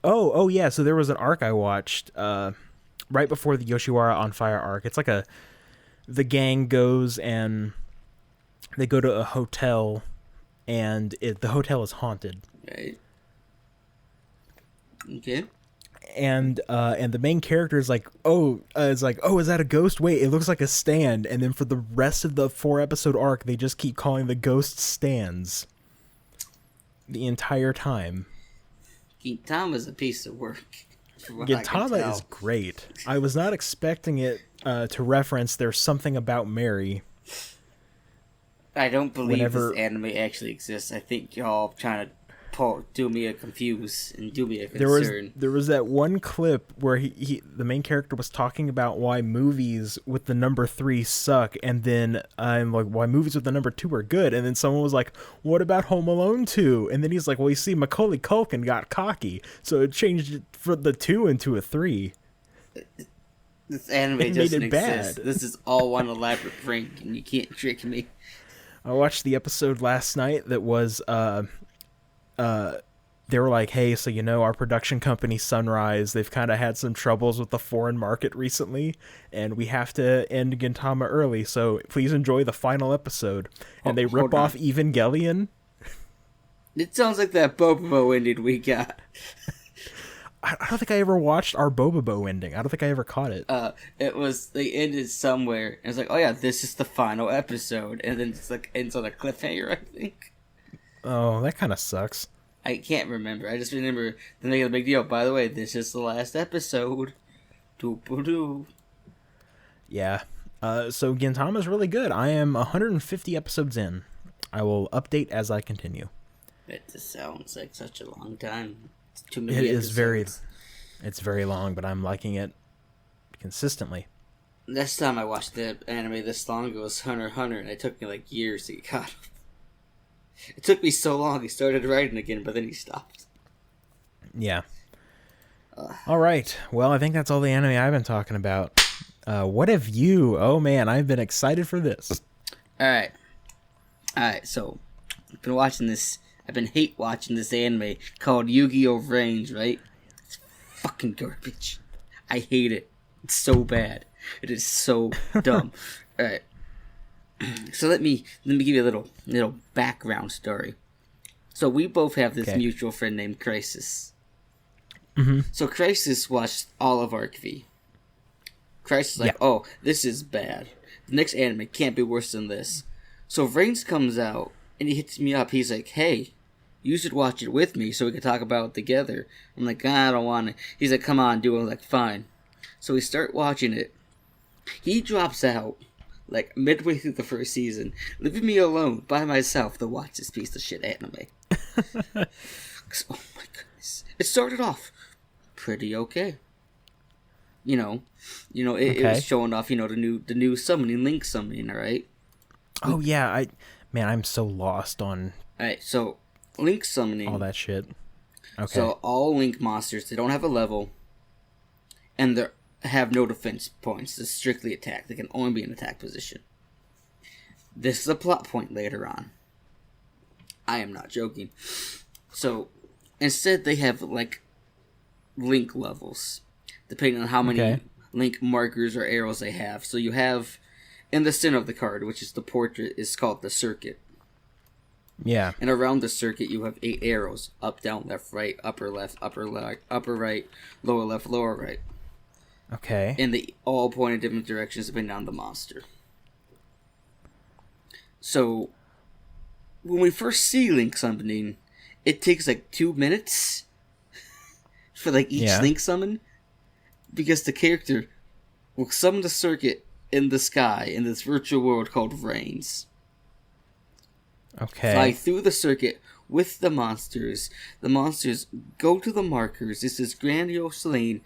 Oh yeah. So there was an arc I watched right before the Yoshiwara on Fire arc. It's like the gang goes and they go to a hotel, and the hotel is haunted. Right. Okay. And the main character is like, is that a ghost? Wait, it looks like a stand. And then for the rest of the 4-episode arc, they just keep calling the ghosts stands the entire time. Gintama's a piece of work. Gintama is great. I was not expecting it to reference There's Something About Mary. I don't believe this anime actually exists. I think y'all trying to do me a confuse and do me a concern. There was that one clip where the main character was talking about why movies with the number 3 suck, and then I'm like, why movies with the number 2 are good, and then someone was like, what about Home Alone 2? And then he's like, well, you see, Macaulay Culkin got cocky, so it changed it from the 2 into a 3. This anime doesn't exist. This is all one elaborate prank, and you can't trick me. I watched the episode last night that was they were like, hey, so our production company Sunrise, they've kind of had some troubles with the foreign market recently, and we have to end Gintama early, so please enjoy the final episode. And they rip off Evangelion. It sounds like that Bobobo ending we got. I don't think I ever watched our Bobobo ending. I don't think I ever caught it. It was, they ended somewhere, and it's like, oh yeah, this is the final episode, and then it's like ends on a cliffhanger, I think. Oh, that kind of sucks. I can't remember. I just remember the making a big deal. By the way, this is the last episode. Doo-ba-doo. Yeah. So Gintama's really good. I am 150 episodes in. I will update as I continue. It just sounds like such a long time. It's too many episodes. It's very long, but I'm liking it consistently. Last time I watched the anime this long ago was Hunter x Hunter, and it took me like years to get caught up. It took me so long. He started writing again, but then he stopped. Yeah. All right. Well, I think that's all the anime I've been talking about. What have you? Oh, man, I've been excited for this. All right. So, I've been watching this. I've been hate watching this anime called Yu-Gi-Oh! VRAINS, right? It's fucking garbage. I hate it. It's so bad. It is so dumb. All right. So let me give you a little background story. So we both have this mutual friend named Crisis. Mm-hmm. So Crisis watched all of Arc V. Crisis is like, oh, this is bad. The next anime can't be worse than this. So VRAINS comes out, and he hits me up. He's like, hey, you should watch it with me so we can talk about it together. I'm like, I don't want it. He's like, come on, do it. I'm like, fine. So we start watching it. He drops out like midway through the first season, leaving me alone by myself to watch this piece of shit anime. Oh my goodness. It started off pretty okay. It was showing off, the new summoning, Link summoning, alright? Oh yeah, I'm so lost on Alright, so Link summoning. All that shit. Okay. So all Link monsters, they don't have a level, and they have no defense points. It's strictly attack. They can only be in attack position. This is a plot point later on. I am not joking. So, instead they have, like, Link levels, depending on how many Link markers or arrows they have. So you have, in the center of the card, which is the portrait, is called the circuit. Yeah. And around the circuit you have 8 arrows. Up, down, left, right, upper left, upper right, lower left, lower right. Okay. And they all point in different directions depending on the monster. So, when we first see Link summoning, it takes like 2 minutes for like each Link summon. Because the character will summon the circuit in the sky in this virtual world called VRAINS. Okay. Fly through the circuit with the monsters. The monsters go to the markers. This is grandiose lane.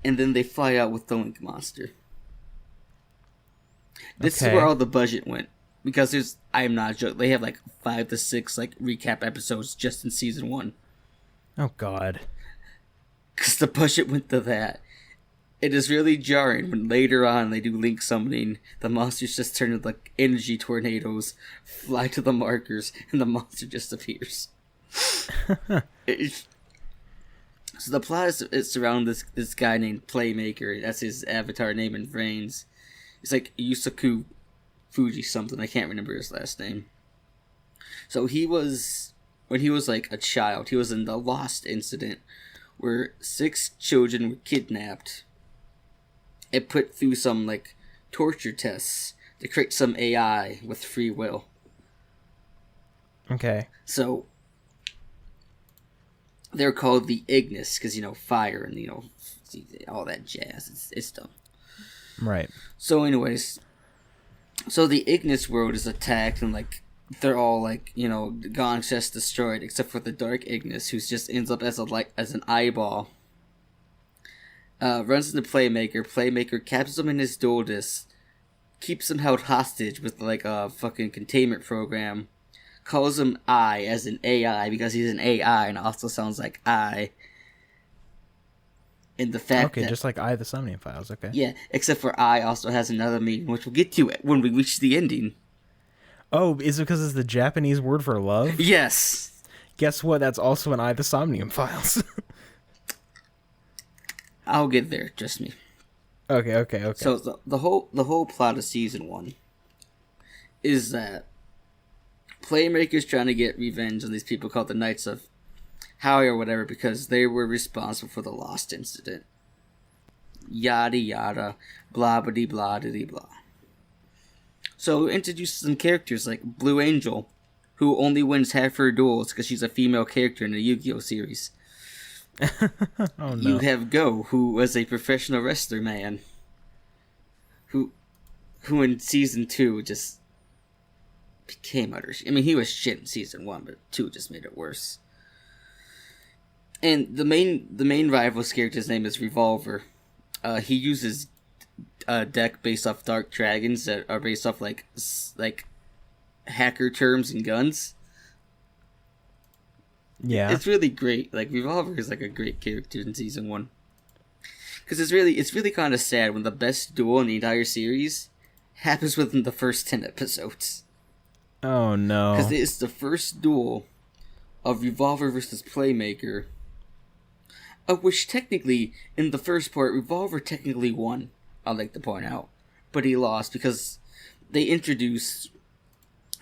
And then they fly out with the Link monster. This is where all the budget went. Because I'm not joking, they have like 5 to 6 like recap episodes just in season 1. Oh god. Because the budget went to that. It is really jarring when later on they do Link summoning. The monsters just turn into like energy tornadoes, fly to the markers, and the monster just appears. So the plot is around this guy named Playmaker. That's his avatar name in VRAINS. It's like Yusaku Fuji something. I can't remember his last name. So when he was like a child, he was in the Lost incident where 6 children were kidnapped and put through some like torture tests to create some AI with free will. Okay. So they're called the Ignis because, fire and, all that jazz. It's dumb. Right. So anyways, the Ignis world is attacked and, like, they're all, like, gone, just destroyed, except for the Dark Ignis, who just ends up as an eyeball. Runs into Playmaker. Playmaker captures him in his dual disc, keeps him held hostage with, like, a fucking containment program, calls him I as an AI because he's an AI and also sounds like I. And the fact that, just like the Somnium Files, okay. Yeah, except for I also has another meaning, which we'll get to it when we reach the ending. Oh, is it because it's the Japanese word for love? Yes. Guess what? That's also an the Somnium Files. I'll get there, just me. Okay. So the whole plot of season 1 is that Playmaker's trying to get revenge on these people called the Knights of Howie or whatever because they were responsible for the Lost incident. Yada yada, blah blah blah blah blah. So introduces some characters like Blue Angel, who only wins half her duels because she's a female character in the Yu-Gi-Oh series. Oh no. You have Go, who was a professional wrestler man, who in season 2 just became utter shit. I mean, he was shit in season 1, but 2 just made it worse. And the main rival's character's name is Revolver. He uses a deck based off Dark Dragons that are based off like hacker terms and guns. Yeah, it's really great. Like Revolver is like a great character in season 1. Because it's really kind of sad when the best duel in the entire series happens within the first 10 episodes. Oh no. Because it's the first duel of Revolver versus Playmaker, of which technically, in the first part, Revolver technically won, I'd like to point out. But he lost because they introduced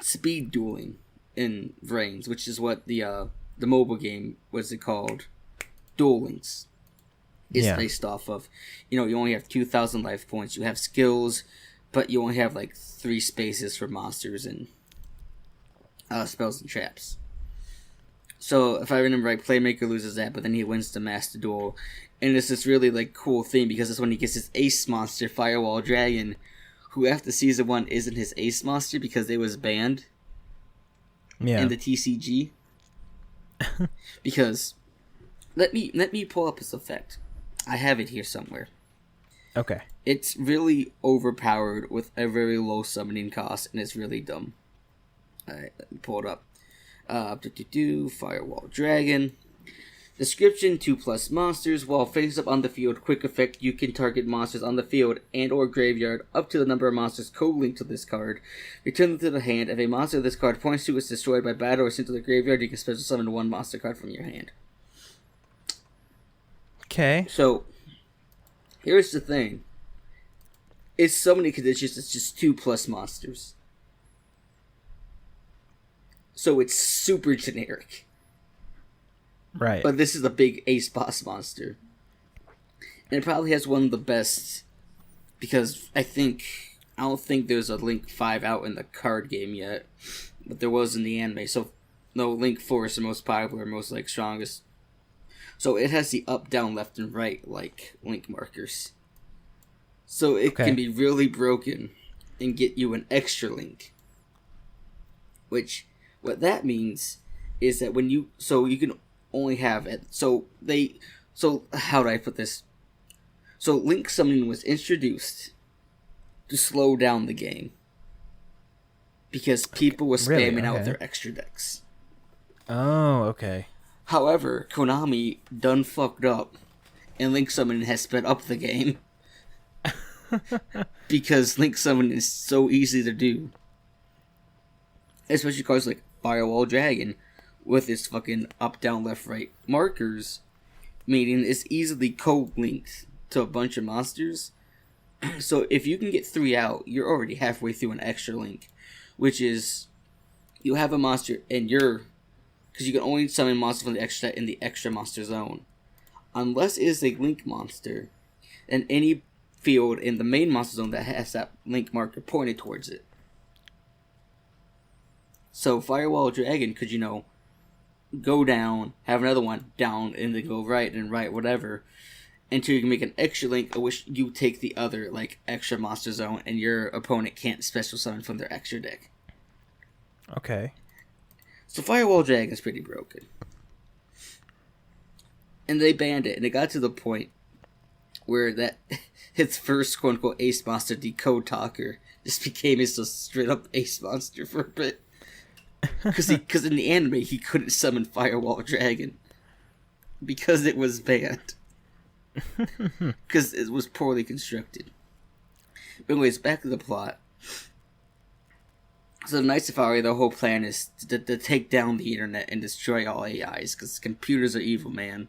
speed dueling in VRAINS, which is what the mobile game, what's it called? Duel Links. Is based off of. You only have 2,000 life points, you have skills, but you only have like 3 spaces for monsters and spells and traps. So, if I remember right, Playmaker loses that, but then he wins the Master Duel. And it's this really, like, cool thing, because it's when he gets his ace monster, Firewall Dragon, who after Season 1 isn't his ace monster because it was banned in the TCG. Because, let me pull up his effect. I have it here somewhere. Okay. It's really overpowered with a very low summoning cost, and it's really dumb. Alright, let me pull it up. Firewall Dragon. Description: 2+ monsters. While face up on the field, quick effect, you can target monsters on the field and or graveyard up to the number of monsters co-linked to this card. Return them to the hand. If a monster this card points to is destroyed by battle or sent to the graveyard, you can special summon 1 monster card from your hand. Okay. So, here's the thing. It's so many conditions, it's just 2+ monsters. So it's super generic. Right. But this is a big ace boss monster. And it probably has one of the best, because I don't think there's a Link 5 out in the card game yet, but there was in the anime. So no, Link 4 is the most popular, most like strongest. So it has the up, down, left, and right like Link markers. So it can be really broken and get you an extra Link. Which, what that means is that when you can only have it. So how do I put this? So Link summoning was introduced to slow down the game because people were spamming out their extra decks. Oh, okay. However, Konami done fucked up, and Link summoning has sped up the game because Link summoning is so easy to do, especially cards like Firewall Dragon with its fucking up, down, left, right markers. meaning it's easily co-linked to a bunch of monsters. So if you can get 3 out, you're already halfway through an extra link, which is you have a monster and because you can only summon monsters from the extra in the extra monster zone, unless it is a link monster, and any field in the main monster zone that has that link marker pointed towards it. So Firewall Dragon could, go down, have another one down, and then go right and right, whatever, until you can make an extra link in which you take the other, extra monster zone, and your opponent can't special summon from their extra deck. Okay. So Firewall Dragon is pretty broken. And they banned it, and it got to the point where that its first quote-unquote ace monster, Decode Talker, just became a straight-up ace monster for a bit. Because in the anime, he couldn't summon Firewall Dragon. Because it was banned. Because it was poorly constructed. But anyways, back to the plot. So the Night Safari, the whole plan is to take down the internet and destroy all AIs, because computers are evil, man.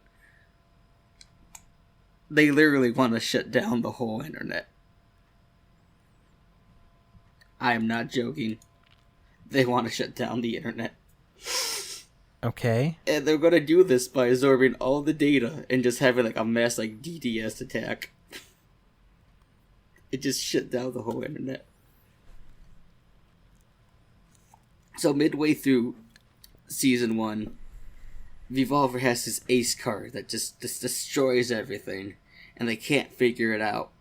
They literally want to shut down the whole internet. I am not joking. They want to shut down the internet. Okay. And they're going to do this by absorbing all the data and just having a mass DDS attack. It just shut down the whole internet. So midway through Season 1, Revolver has his ace card that just destroys everything, and they can't figure it out.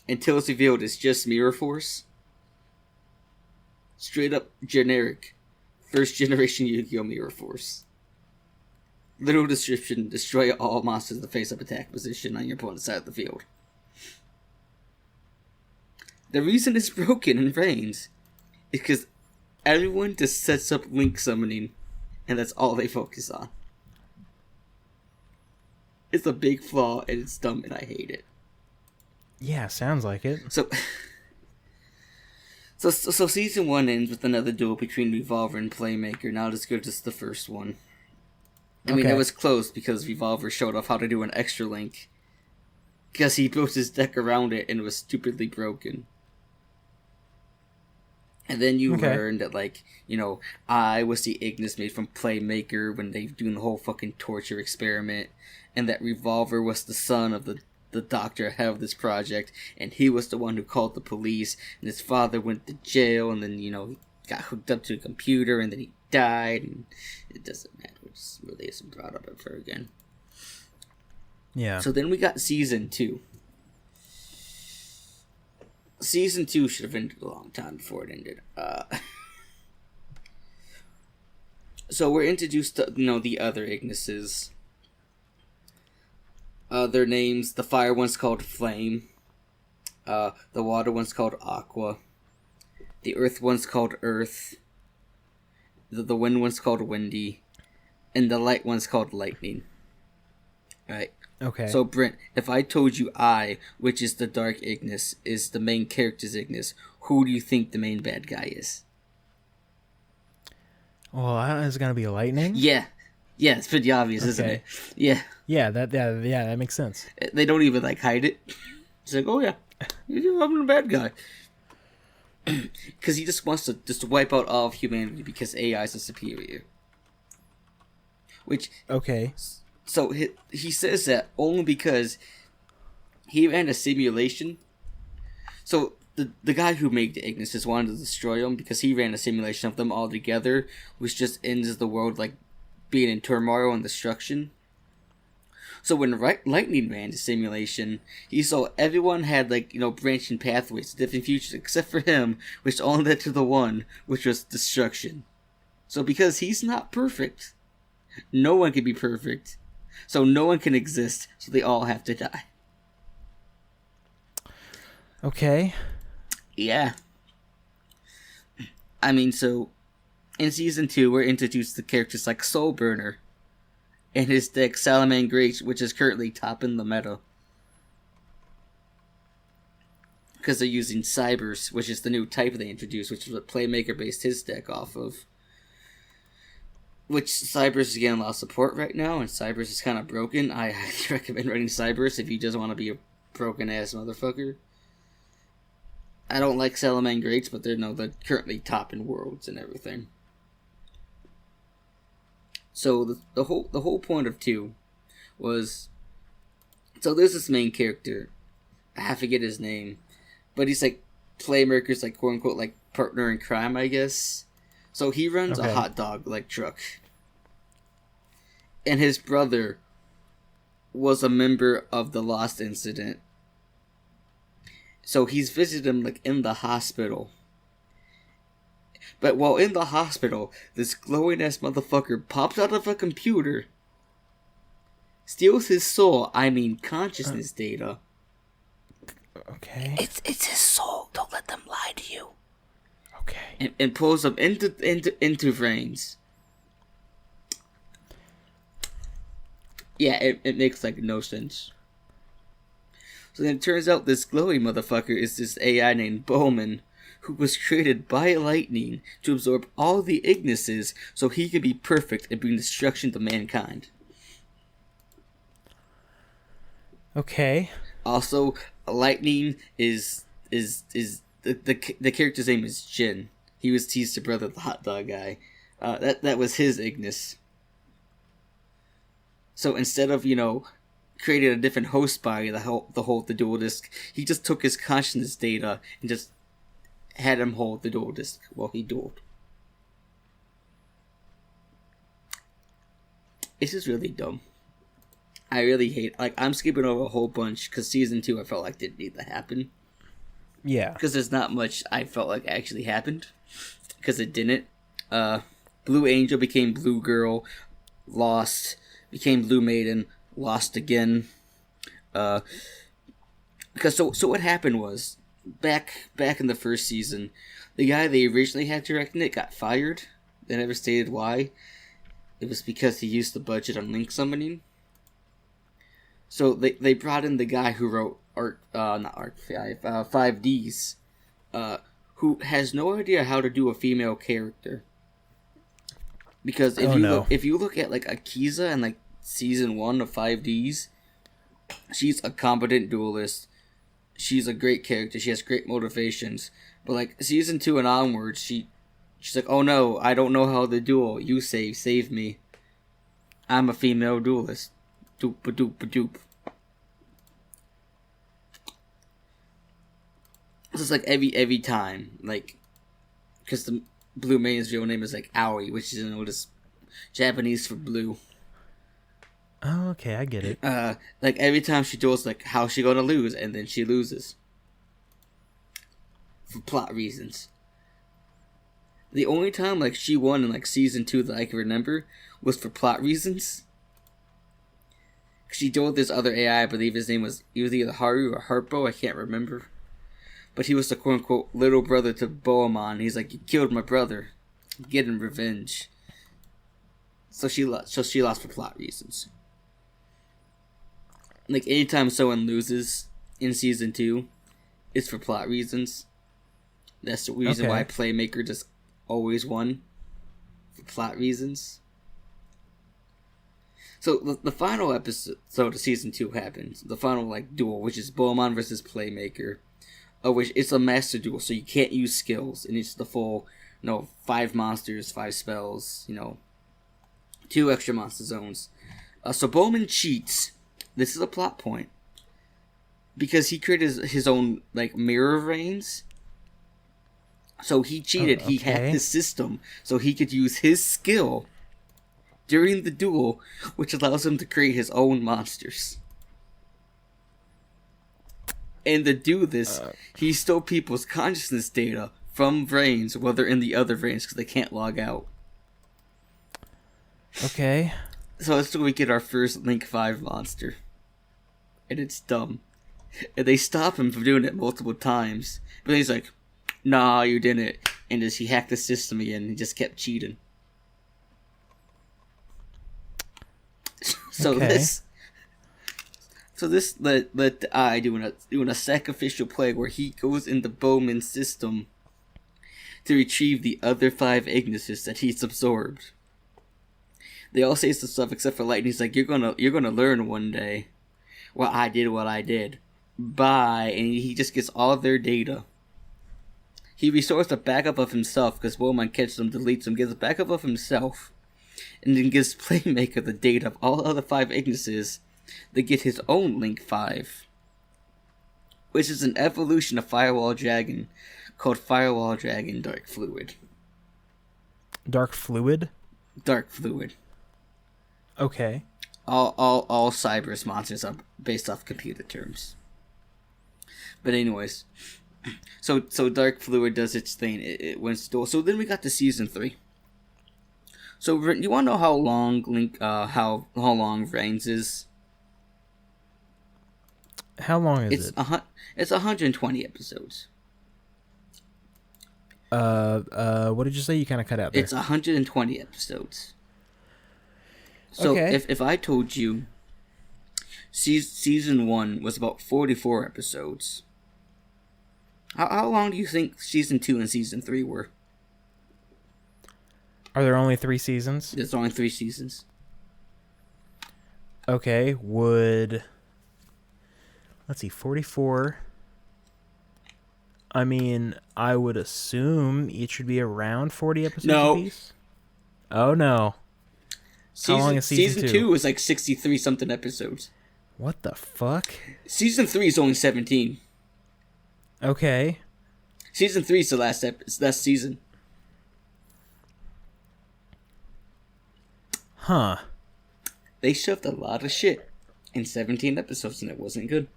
Until it's revealed it's just Mirror Force. Straight up generic. First generation Yu-Gi-Oh! Mirror Force. Literal description: destroy all monsters in the face-up attack position on your opponent's side of the field. The reason it's broken in VRAINS is because everyone just sets up link summoning, and that's all they focus on. It's a big flaw, and it's dumb, and I hate it. Yeah, sounds like it. So Season 1 ends with another duel between Revolver and Playmaker, not as good as the first one. I mean, it was close because Revolver showed off how to do an extra link. Because he built his deck around it and it was stupidly broken. And then you learned that, I was the Ignis made from Playmaker when they doing the whole fucking torture experiment. And that Revolver was the son of the doctor ahead of this project, and he was the one who called the police, and his father went to jail, and then, he got hooked up to a computer, and then he died, and it doesn't matter. It just really isn't brought up ever again. Yeah. So then we got Season 2. Season 2 should have ended a long time before it ended. So we're introduced to, the other Ignises. Their names: the fire one's called Flame, the water one's called Aqua, the earth one's called Earth, the wind one's called Windy, and the light one's called Lightning. Right. Okay. So Brent, if I told you which is the Dark Ignis, is the main character's Ignis, who do you think the main bad guy is? Well, it's gonna be Lightning. Yeah. Yeah, it's pretty obvious, isn't it? Yeah. Yeah, that makes sense. They don't even hide it. It's oh yeah, I'm the bad guy. Because he just wants to wipe out all of humanity because AIs are superior. Which so he says that only because he ran a simulation. So the guy who made the Ignis just wanted to destroy them because he ran a simulation of them all together, which just ends the world being in turmoil and destruction. So when Lightning ran the simulation, he saw everyone had branching pathways to different futures except for him, which only led to the one, which was destruction. So because he's not perfect, no one can be perfect. So no one can exist, so they all have to die. Okay. Yeah. I mean, so in Season 2, we're introduced to characters like Soulburner and his deck Salamangreat, which is currently topping the meta. Because they're using Cybers, which is the new type they introduced, which is what Playmaker based his deck off of. which Cybers is getting a lot of support right now, and Cybers is kind of broken. I highly recommend writing Cybers if you just want to be a broken ass motherfucker. I don't like Salaman Greats, but they're currently top in worlds and everything. So the whole point of 2 was, so there's this main character, I forget his name, but he's like Playmaker's like quote unquote like partner in crime, I guess. So he runs a hot dog like truck, and his brother was a member of the Lost Incident. So he's visited him like in the hospital. But while in the hospital, this glowing ass motherfucker pops out of a computer, steals his soul, consciousness data. Okay. It's his soul. Don't let them lie to you. Okay. And pulls him into VRAINS. Yeah, it makes like no sense. So then it turns out this glowy motherfucker is this AI named Bowman, who was created by lightning to absorb all the Ignises so he could be perfect and bring destruction to mankind. Okay. Also, lightning is the character's name is Jin. He's the brother of the hot dog guy. That was his Ignis. So instead of created a different host body to hold the dual disk, he just took his consciousness data and just had him hold the dual disk while he dueled. It's just really dumb. I really hate, I'm skipping over a whole bunch because season 2 I felt like didn't need to happen. Yeah. Because there's not much I felt like actually happened. Because it didn't. Blue Angel became Blue Girl, lost, became Blue Maiden, lost again. Because so what happened was, back in the first season, the guy they originally had directing it got fired. They never stated why. It was because he used the budget on link summoning. So they brought in the guy who wrote 5Ds, who has no idea how to do a female character. Because if you look at like Akiza and like season 1 of 5Ds, she's a competent duelist. She's a great character. She has great motivations. But like season 2 and onwards, she's like, oh no, I don't know how to duel. You save me. I'm a female duelist. Doop a doop a doop. It's like every time, like, because the Blue Maiden's real name is like Aoi, which is just Japanese for blue. Oh, okay, I get it. Like every time she duels, like, how's she gonna lose? And then she loses. For plot reasons. The only time like she won in like season 2 that I can remember was for plot reasons. She dueled this other AI, I believe his name was either Haru or Harpo, I can't remember. But he was the quote unquote little brother to Boamon. He's like, you killed my brother. Getting revenge. So she lost for plot reasons. Like anytime someone loses in season 2, it's for plot reasons. That's the reason why Playmaker just always won. For plot reasons. So the final episode of season 2 happens. The final like duel, which is Boamon versus Playmaker. Which it's a master duel, so you can't use skills, and it's the full, 5 monsters, 5 spells, 2 extra monster zones. So Bowman cheats. This is a plot point. Because he created his own, like, mirror VRAINS. So he cheated. He hacked the system so he could use his skill during the duel, which allows him to create his own monsters. And to do this, he stole people's consciousness data from VRAINS while they're in the other VRAINS because they can't log out. Okay. So that's where we get our first Link 5 monster. And it's dumb. And they stop him from doing it multiple times. But he's like, nah, you didn't. And as he hacked the system again, he just kept cheating. So this let I doing a sacrificial play where he goes into Bowman's system to retrieve the other 5 Ignises that he's absorbed. They all say some stuff except for Lightning. He's like, you're gonna learn one day. Well, I did what I did. Bye. And he just gets all of their data. He restores a backup of himself because Woman catches him, deletes him, gets a backup of himself, and then gives Playmaker the data of all other 5 Ignises to get his own Link 5, which is an evolution of Firewall Dragon called Firewall Dragon Dark Fluid. Dark Fluid? Dark Fluid. Okay. All Cyberus monsters are based off computer terms. But anyways, so Dark Fluid does its thing. It went still. So then we got to season 3. So you want to know how long how long VRAINS is? How long is it? It's 120 episodes. What did you say? You kind of cut out there. It's 120 episodes. So okay. if I told you season 1 was about 44 episodes, how long do you think season 2 and season 3 were? Are there only 3 seasons? There's only 3 seasons. Okay, let's see, 44. I mean, I would assume each would be around 40 episodes apiece. Oh, no. How long is season 2 is like 63 something episodes. What the fuck? Season 3 is only 17. Okay. Season 3 is the last season. Huh. They shoved a lot of shit in 17 episodes and it wasn't good.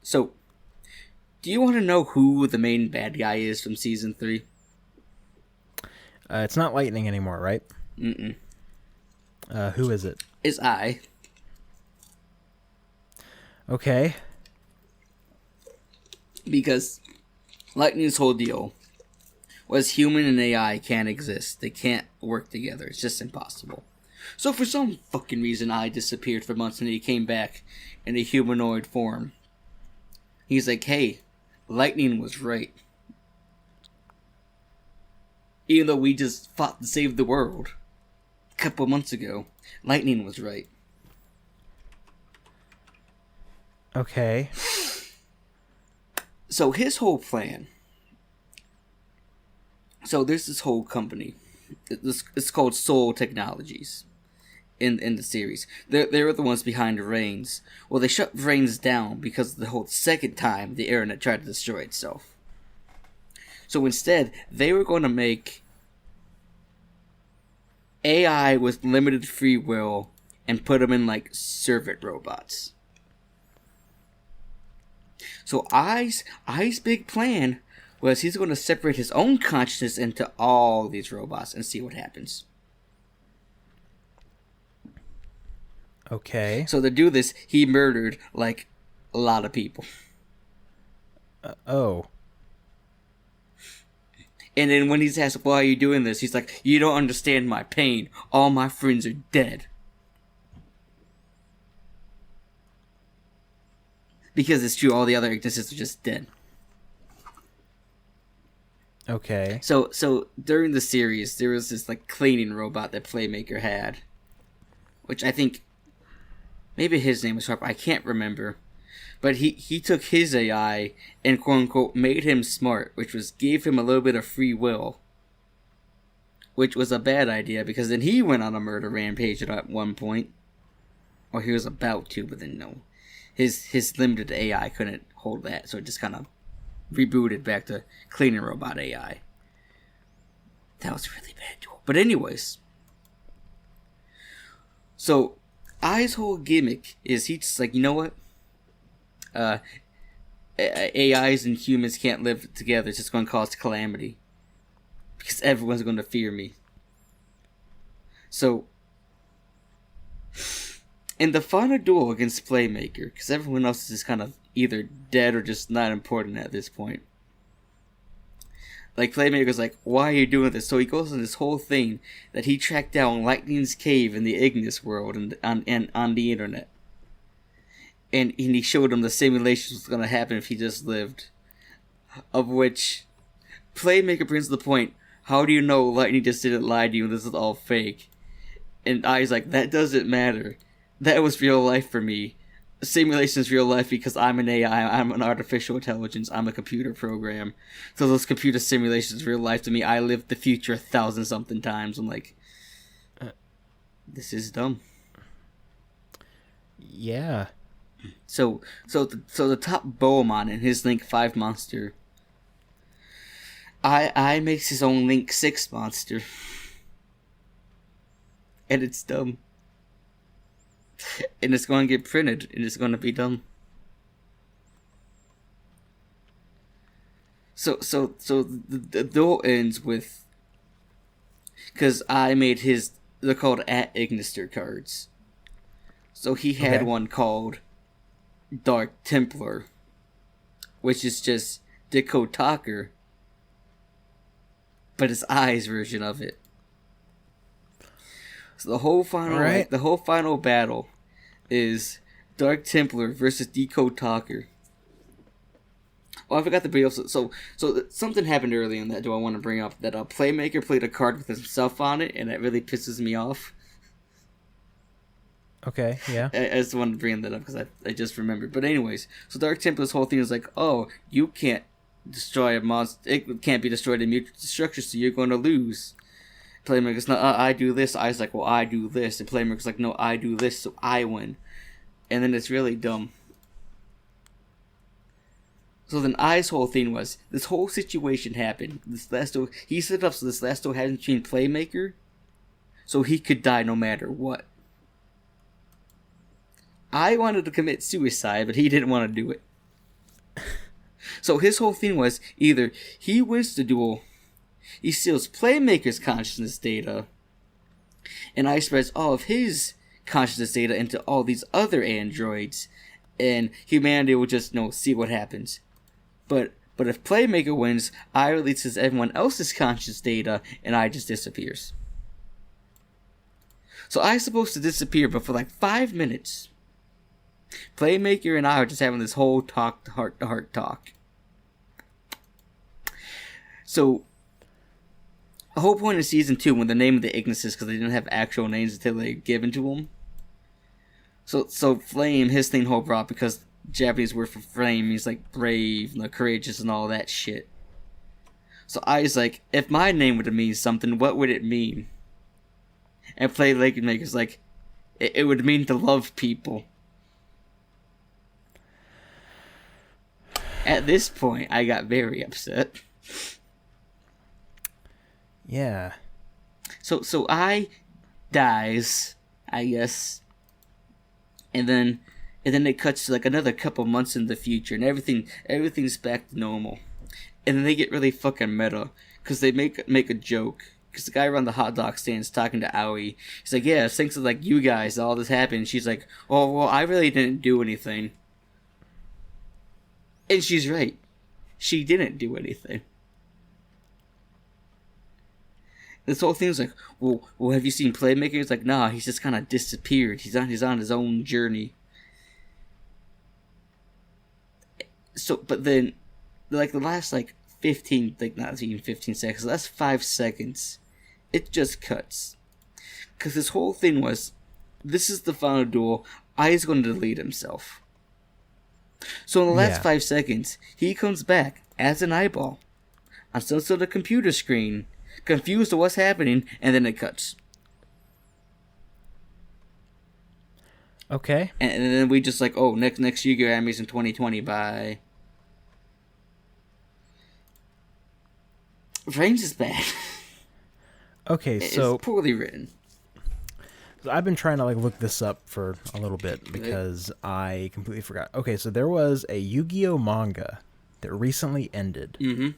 So, do you want to know who the main bad guy is from season 3? It's not Lightning anymore, right? Mm-mm. Who is it? It's I. Okay. Because Lightning's whole deal was human and AI can't exist. They can't work together. It's just impossible. So for some fucking reason, I disappeared for months and he came back in a humanoid form. He's like, hey, Lightning was right. Even though we just fought to save the world a couple months ago, Lightning was right. Okay. So his whole plan. So there's this whole company. It's called Soul Technologies. In the series, they were the ones behind VRAINS. Well, they shut VRAINS down because of the whole second time the internet tried to destroy itself. So instead, they were going to make AI with limited free will and put them in like servant robots. So I's big plan was he's going to separate his own consciousness into all these robots and see what happens. Okay. So to do this, he murdered, like, a lot of people. Oh. And then when he's asked, why are you doing this? He's like, you don't understand my pain. All my friends are dead. Because it's true, all the other Ignises are just dead. Okay. So during the series, there was this, like, cleaning robot that Playmaker had. Which I think... maybe his name was Harper. I can't remember. But he took his AI and quote-unquote made him smart, which was gave him a little bit of free will. Which was a bad idea, because then he went on a murder rampage at one point. Or he was about to, but then no. His limited AI couldn't hold that, so it just kind of rebooted back to cleaning robot AI. That was really bad. But anyways. So... I's whole gimmick is he's just like, you know what? AIs and humans can't live together. It's just going to cause calamity. Because everyone's going to fear me. So, in the final duel against Playmaker, because everyone else is just kind of either dead or just not important at this point. Like, Playmaker's like, why are you doing this? So he goes on this whole thing that he tracked down Lightning's cave in the Ignis world and on the internet. And he showed him the simulation was going to happen if he just lived. Of which, Playmaker brings the point, how do you know Lightning just didn't lie to you and this is all fake? And I's like, that doesn't matter. That was real life for me. Simulation's real life because I'm an AI, I'm an artificial intelligence, I'm a computer program. So those computer simulations real life to me. I lived the future 1,000-something times. I'm like, this is dumb. Yeah. So the top Boemon in his Link 5 monster, I makes his own Link 6 monster. And it's dumb. And it's going to get printed, and it's going to be dumb. So the duel ends with, because I made his, they're called at Ignister cards. So he had one called Dark Templar, which is just Diko Talker, but it's I's version of it. So the whole final battle is Dark Templar versus Decode Talker. Oh, I forgot to bring up. So something happened early in that. Do I want to bring up that a Playmaker played a card with himself on it, and that really pisses me off. Okay, yeah. I just wanted to bring that up because I just remembered. But anyways, so Dark Templar's whole thing is like, oh, you can't destroy a monster. It can't be destroyed in mutual destruction, so you're going to lose. Playmaker's not, I do this. I was like, well, I do this. And Playmaker's like, no, I do this, so I win. And then it's really dumb. So then I's whole thing was, this whole situation happened. He set up so this last duel happened between Playmaker, so he could die no matter what. I wanted to commit suicide, but he didn't want to do it. So his whole thing was, either he wins the duel, he steals Playmaker's consciousness data, and I spreads all of his consciousness data into all these other androids, and humanity will just, see what happens. But if Playmaker wins, I releases everyone else's conscious data, and I just disappears. So I's supposed to disappear, but for like 5 minutes, Playmaker and I are just having this whole heart-to-heart talk. So the whole point of season 2, when the name of the Ignises, because they didn't have actual names until they given to them. So Flame, his thing whole brought, because Japanese word for flame means like brave, courageous, and all that shit. So I was like, if my name would have mean something, what would it mean? And Playmaker's like, it would mean to love people. At this point, I got very upset. Yeah. So I dies, I guess, and then it cuts to like another couple months in the future, and everything's back to normal, and then they get really fucking meta because they make a joke. Because the guy around the hot dog stand's talking to Aoi. He's like, yeah, thanks to like you guys, all this happened. She's like, oh well, I really didn't do anything, and she's right. She didn't do anything. This whole thing's like, well, have you seen Playmaker? It's like, nah, he's just kind of disappeared. He's on his own journey. So, but then, like the last 15, not even 15 seconds, the last 5 seconds, it just cuts. Because this whole thing was, this is the final duel. I's going to delete himself. So in the last 5 seconds, he comes back as an eyeball on some sort of computer screen, confused at what's happening, and then it cuts. Okay. And then we just like, oh, next Yu-Gi-Oh! Anime's in 2020, bye. VRAINS is bad. Okay, so it's poorly written. I've been trying to look this up for a little bit because I completely forgot. Okay, so there was a Yu-Gi-Oh! Manga that recently ended. Mm-hmm.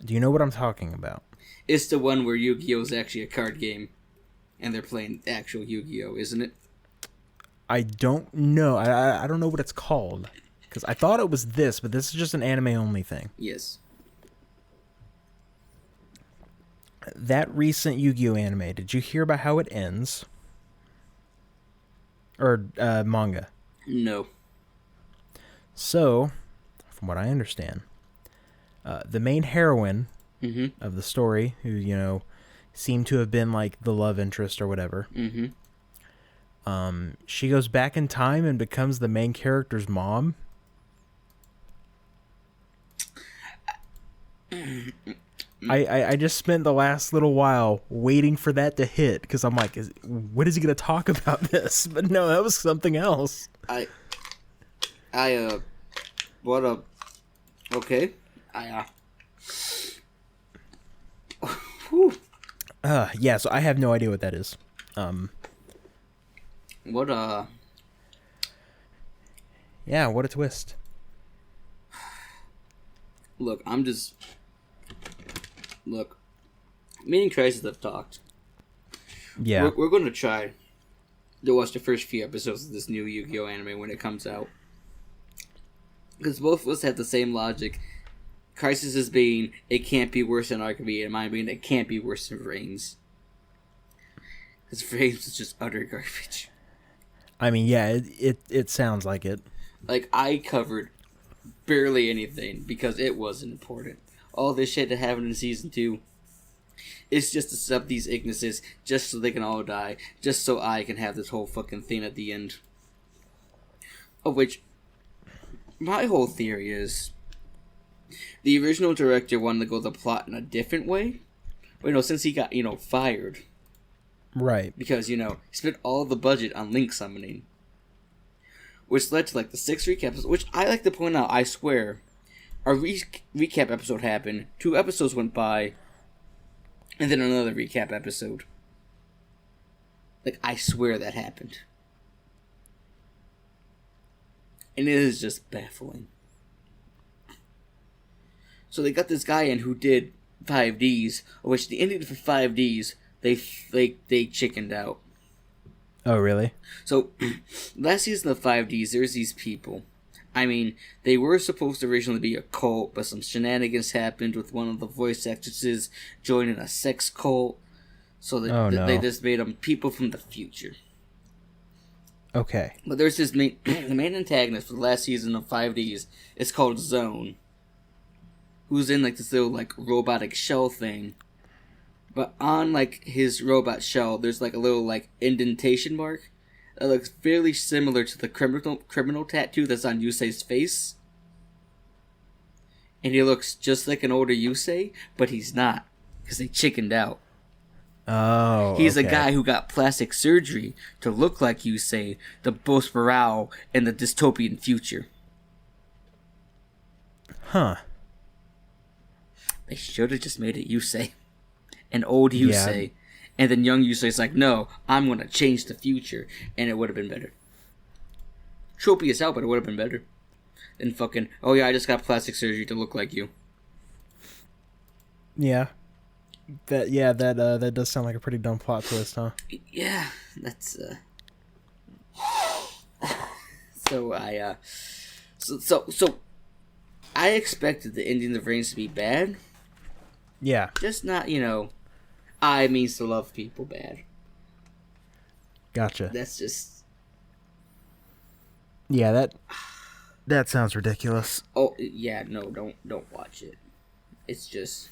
Do you know what I'm talking about? It's the one where Yu-Gi-Oh! Is actually a card game, and they're playing actual Yu-Gi-Oh!, isn't it? I don't know. I don't know what it's called. Because I thought it was this, but this is just an anime-only thing. Yes. That recent Yu-Gi-Oh! Anime, did you hear about how it ends? Or manga? No. So, from what I understand, the main heroine of the story, who, you know, seemed to have been like the love interest or whatever. She goes back in time and becomes the main character's mom. I just spent the last little while waiting for that to hit, because I'm like, what is he going to talk about this? But no, that was something else. Okay. Yeah, so I have no idea what that is. Yeah, what a twist. Look, me and Crisis have talked. Yeah. We're going to try to watch the first few episodes of this new Yu-Gi-Oh! Anime when it comes out. Because both of us have the same logic. Crisis is being, it can't be worse than RKB, and mine being, it can't be worse than VRAINS. Because VRAINS is just utter garbage. I mean, yeah, it sounds like it. Like, I covered barely anything because it wasn't important. All this shit that happened in Season 2, it's just to set up these Ignises just so they can all die, just so I can have this whole fucking thing at the end. Of which, my whole theory is, the original director wanted to go the plot in a different way. Well, since he got, fired. Right. Because, he spent all the budget on link summoning. Which led to, the 6 recap episodes, which I like to point out, I swear, a recap episode happened, 2 episodes went by, and then another recap episode. I swear that happened. And it is just baffling. So they got this guy in who did 5Ds, which the ending for 5Ds, they chickened out. Oh, really? So, last season of 5Ds, there's these people. I mean, they were supposed to originally be a cult, but some shenanigans happened with one of the voice actresses joining a sex cult. So they just made them people from the future. Okay. But there's this the main antagonist for the last season of 5Ds. It's called Zone. Who's in this little robotic shell thing. But on his robot shell, there's a little indentation mark that looks fairly similar to the criminal tattoo that's on Yusei's face. And he looks just like an older Yusei, but he's not, because they chickened out. Oh, he's a guy who got plastic surgery to look like Yusei, to boost morale in the dystopian future. Huh. They should have just made it Yusei. An old Yusei. Yeah. And then young Yusei's like, no, I'm going to change the future. And it would have been better. Tropey is out, but it would have been better than fucking, oh yeah, I just got plastic surgery to look like you. Yeah. That does sound like a pretty dumb plot twist, huh? Yeah, that's, So I expected the ending of VRAINS to be bad. Yeah. Just not, I means to love people bad. Gotcha. That's just... Yeah, that sounds ridiculous. Oh, yeah, no, don't watch it. It's just...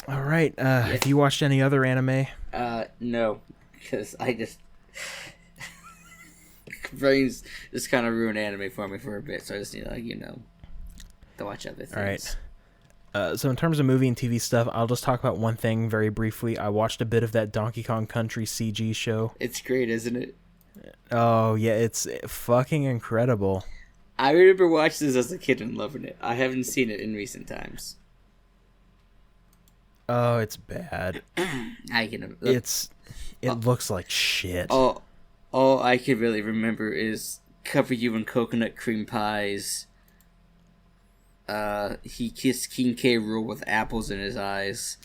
All right, have you watched any other anime? No, because I just... VRAINS just kind of ruined anime for me for a bit, so I just need to, to watch other things. All right. So in terms of movie and TV stuff, I'll just talk about one thing very briefly. I watched a bit of that Donkey Kong Country CG show. It's great, isn't it? Oh, yeah, it's fucking incredible. I remember watching this as a kid and loving it. I haven't seen it in recent times. Oh, it's bad. It looks like shit. All I can really remember is cover you in coconut cream pies. He kissed King K. Rool with apples in his eyes.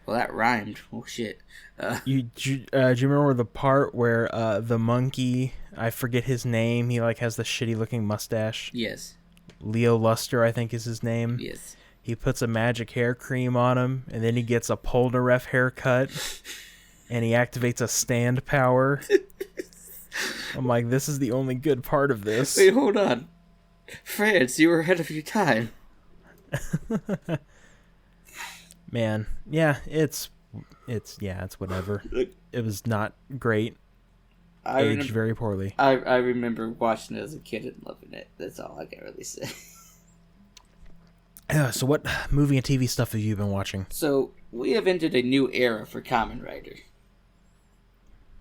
Well, that rhymed. Oh shit. Do you remember the part where the monkey, I forget his name, he has the shitty looking mustache? Yes. Leo Luster, I think is his name. Yes. He puts a magic hair cream on him, and then he gets a Polnareff haircut, and he activates a stand power. I'm like, this is the only good part of this. Wait, hold on. France, you were ahead of your time. Man, yeah, it's whatever. It was not great. Aged very poorly. I remember watching it as a kid and loving it. That's all I can really say. So what movie and TV stuff have you been watching? So, we have entered a new era for Kamen Rider.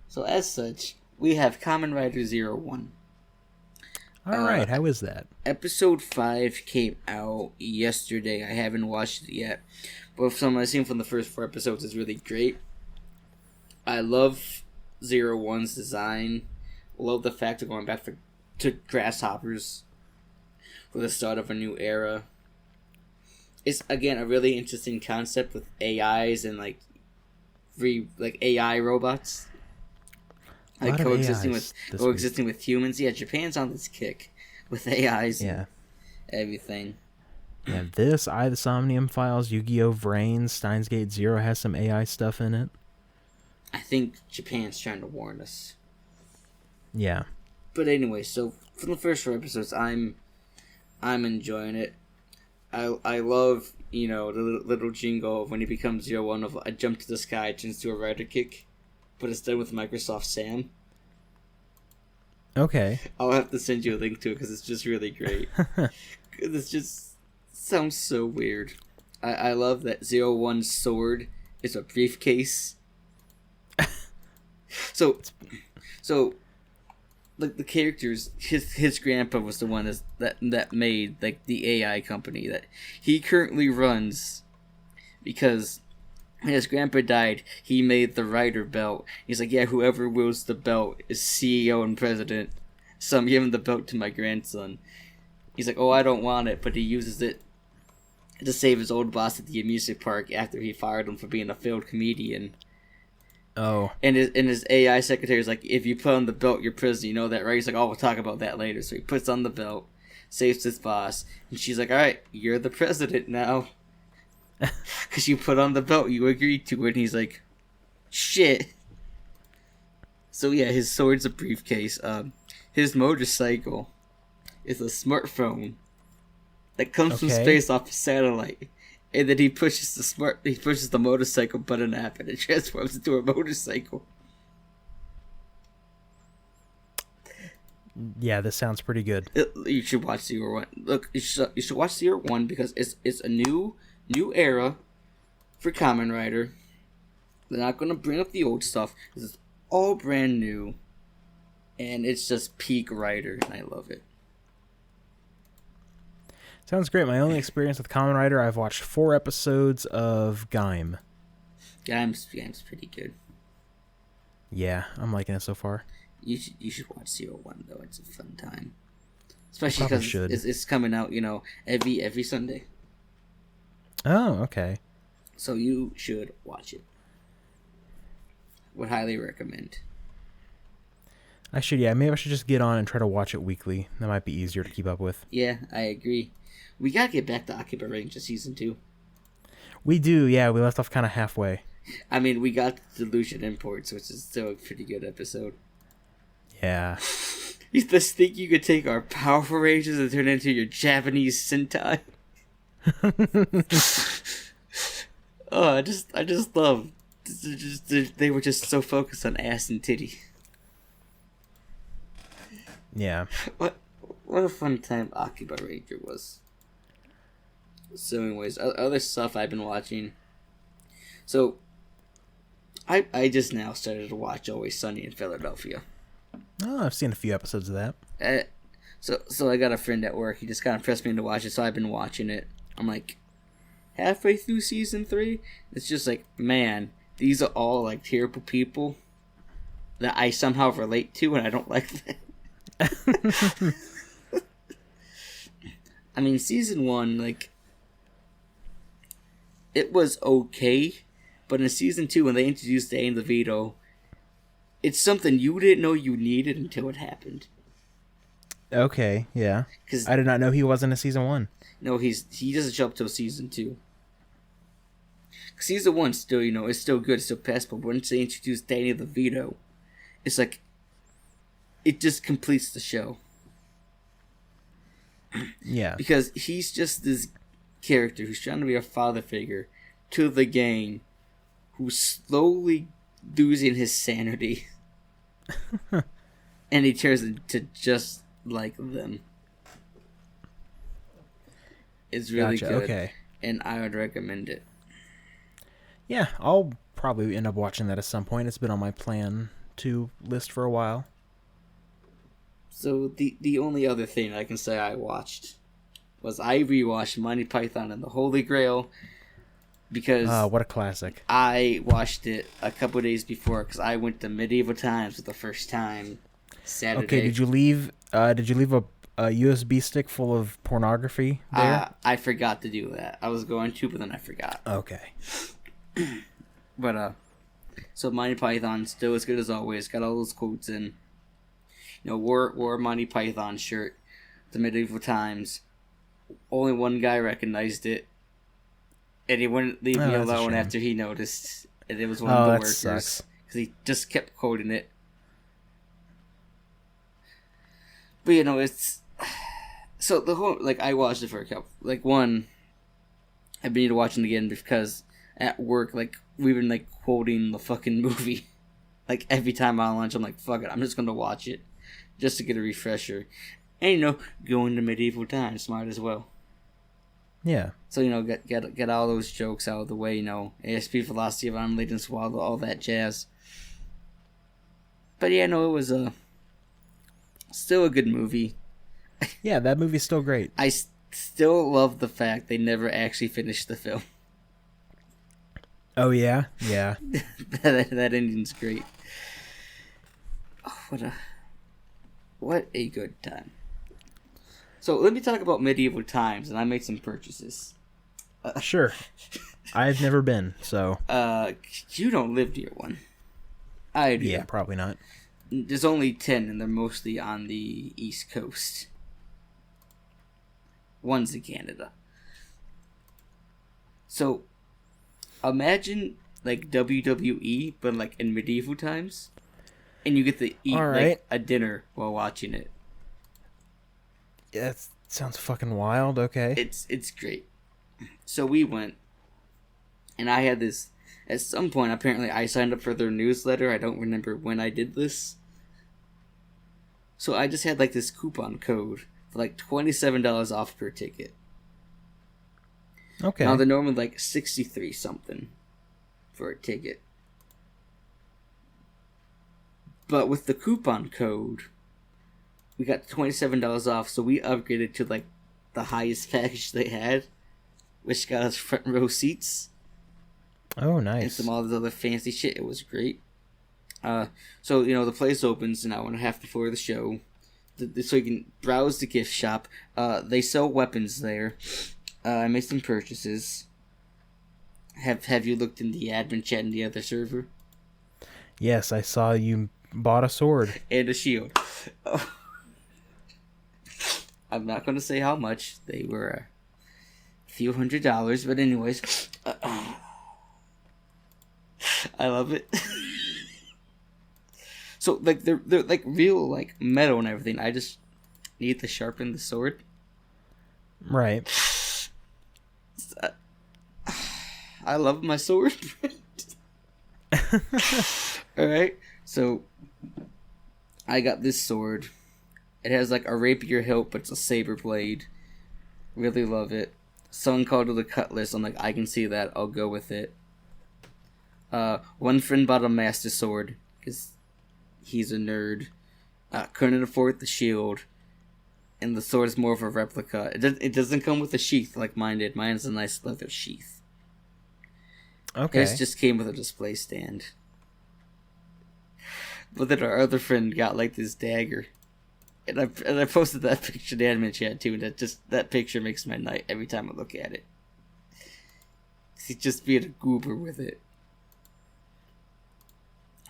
So, as such, we have Kamen Rider 01. Alright, how is that? Episode 5 came out yesterday. I haven't watched it yet. But from what I've seen from the first 4 episodes, it's really great. I love 01's design. Love the fact of going back to grasshoppers for the start of a new era. It's, again, a really interesting concept with AIs and, like AI robots. Like coexisting with humans. Yeah, Japan's on this kick with AIs and everything. Yeah, the Somnium Files, Yu-Gi-Oh! VRAINS, Steins Gate Zero has some AI stuff in it. I think Japan's trying to warn us. Yeah. But anyway, so from the first 4 episodes, I'm enjoying it. I love, the little jingle of when he becomes 01 of a jump to the sky, turns to a rider kick, but it's done with Microsoft Sam. Okay. I'll have to send you a link to it because it's just really great. It's just sounds so weird. I love that 01's sword is a briefcase. So like the characters, his grandpa was the one that made like the AI company that he currently runs, because when his grandpa died, he made the Rider belt. He's like, yeah, whoever wields the belt is CEO and president, so I'm giving the belt to my grandson. He's like, oh, I don't want it, but he uses it to save his old boss at the amusement park after he fired him for being a failed comedian. Oh. And his AI secretary is like, if you put on the belt, you're prison. You know that, right? He's like, oh, we'll talk about that later. So he puts on the belt, saves his boss, and she's like, all right, you're the president now. Because you put on the belt, you agreed to it. And he's like, shit. So yeah, his sword's a briefcase. His motorcycle is a smartphone that comes from space off a satellite. And then he pushes the motorcycle button app, and it transforms into a motorcycle. Yeah, this sounds pretty good. You should watch Zero One. Look, you should watch Zero One because it's a new era for Kamen Rider. They're not gonna bring up the old stuff. This is all brand new, and it's just peak Rider, and I love it. Sounds great. My only experience with Kamen Rider, I've watched 4 episodes of Gaim. Gaim's pretty good. Yeah, I'm liking it so far. You should watch 01 though. It's a fun time, especially because it's coming out, every Sunday. Oh, okay. So you should watch it. Would highly recommend. I should, yeah. Maybe I should just get on and try to watch it weekly. That might be easier to keep up with. Yeah, I agree. We gotta get back to Utawarerumono season 2. We do, yeah. We left off kind of halfway. I mean, we got the Delusion Imports, which is still a pretty good episode. Yeah. You just think you could take our Power Rangers and turn it into your Japanese Sentai? Oh, I just love. They were just so focused on ass and titty. Yeah. What a fun time Utawarerumono was. So anyways, other stuff I've been watching. So, I just now started to watch Always Sunny in Philadelphia. Oh, I've seen a few episodes of that. So I got a friend at work. He just kind of pressed me into watch it, so I've been watching it. I'm like, halfway through season 3. It's just like, man, these are all like terrible people that I somehow relate to, and I don't like that. I mean, season 1, like, it was okay, but in season 2, when they introduced Danny DeVito, it's something you didn't know you needed until it happened. Okay, yeah. I did not know he wasn't in season 1. No, he doesn't show up till season 2. Season 1 still, it's still good, it's still passable, but once they introduce Danny DeVito, it's like, it just completes the show. Yeah. Because he's just this character who's trying to be a father figure to the gang, who's slowly losing his sanity. And he turns into just like them. It's really Gotcha, good. okay. And I would recommend it. Yeah, I'll probably end up watching that at some point. It's been on my plan to list for a while. So the only other thing I can say I watched was I rewatched Monty Python and the Holy Grail, because What a classic. I watched it a couple days before because I went to Medieval Times for the first time Saturday. Okay, did you leave a USB stick full of pornography there? I forgot to do that. I was going to, but then I forgot. Okay. But so Monty Python still as good as always. Got all those quotes in. You know, wore a Monty Python shirt to Medieval Times. Only one guy recognized it, and he wouldn't leave me alone after he noticed. And it was one of the workers, because he just kept quoting it. But you know, it's so the whole, like, I watched it for a couple. Like, one, I've been watching it again because at work, like, we've been like quoting the fucking movie. Like, every time on lunch, I'm like, fuck it, I'm just gonna watch it just to get a refresher. And, you know, going to Medieval Times, might as well. Yeah. So, you know, get all those jokes out of the way, you know, ASP Philosophy of Unladen and Swallow, all that jazz. But yeah, no, it was still a good movie. Yeah, that movie's still great. I still love the fact they never actually finished the film. Oh, yeah? Yeah. that ending's great. Oh, what a good time. So let me talk about Medieval Times, and I made some purchases. Sure. I've never been, so. You don't live near one. I do. Yeah, probably not. There's only 10, and they're mostly on the East Coast. One's in Canada. So, imagine, like, WWE, but, like, in medieval times. And you get to eat, like, a dinner while watching it. Yeah, that sounds fucking wild. Okay. It's great. So we went, and I had this. At some point, apparently, I signed up for their newsletter. I don't remember when I did this. So I just had like this coupon code for like $27 off per ticket. Okay. Now they're normally like 63 something for a ticket. But with the coupon code, we got $27 off, so we upgraded to like the highest package they had, which got us front row seats. Oh, nice. And some all this other fancy shit. It was great. So, you know, the place opens an hour and a half before the show, so you can browse the gift shop. They sell weapons there. I made some purchases. Have you looked in the admin chat in the other server? Yes, I saw you bought a sword. And a shield. Oh. I'm not going to say how much. They were a few $100s, but anyways. I love it. So, like, they're like real, like, metal and everything. I just need to sharpen the sword. Right. I love my sword. Alright, so I got this sword. It has like a rapier hilt, but it's a saber blade. Really love it. Someone called it a cutlass. I'm like, I can see that. I'll go with it. One friend bought a master sword because he's a nerd. Couldn't afford the shield, and the sword is more of a replica. It doesn't come with a sheath like mine did. Mine's a nice leather sheath. Okay. His just came with a display stand. But then our other friend got like this dagger. And I posted that picture in the admin chat too, and that picture makes my night every time I look at it. He's just being a goober with it.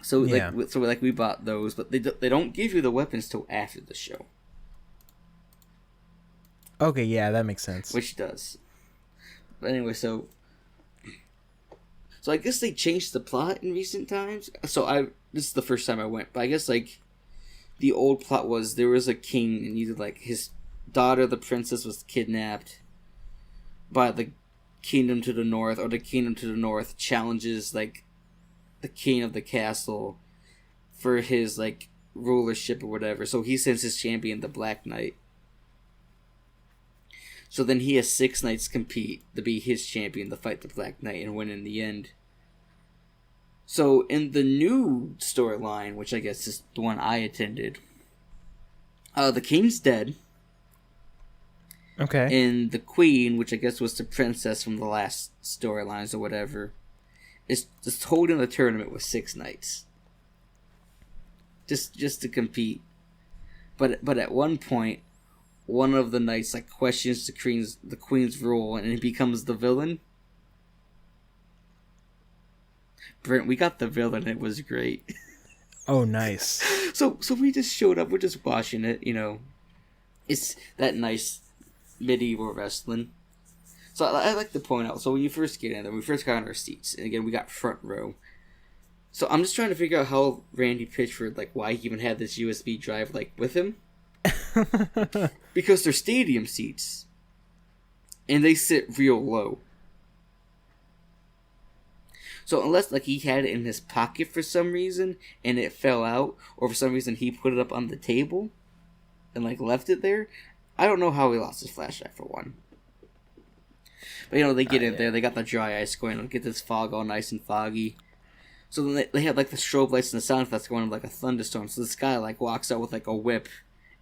So yeah. we bought those, but they don't give you the weapons till after the show. Okay, yeah, that makes sense. Which does. But anyway, so I guess they changed the plot in recent times. So this is the first time I went, but I guess like the old plot was there was a king and needed like his daughter of the princess was kidnapped by the kingdom to the north, or the kingdom to the north challenges like the king of the castle for his like rulership or whatever. So he sends his champion, the Black Knight. So then he has 6 knights compete to be his champion to fight the Black Knight and win in the end. So in the new storyline, which I guess is the one I attended, the king's dead. Okay. And the queen, which I guess was the princess from the last storylines or whatever, is just holding the tournament with 6 knights. Just to compete. But at one point, one of the knights like questions the queen's rule, and he becomes the villain. Brent, we got the villain. It was great. Oh, nice. So we just showed up. We're just watching it. You know, it's that nice medieval wrestling. So I like to point out. So when you first get in there, we first got on our seats, and again we got front row. So I'm just trying to figure out how Randy Pitchford, like, why he even had this USB drive like with him. Because they're stadium seats, and they sit real low. So unless like he had it in his pocket for some reason and it fell out, or for some reason he put it up on the table and like left it there, I don't know how he lost his flashlight for one. But you know, they get in there, they got the dry ice going on, get this fog all nice and foggy. So then they had like the strobe lights and the sound effects going on like a thunderstorm. So this guy like walks out with like a whip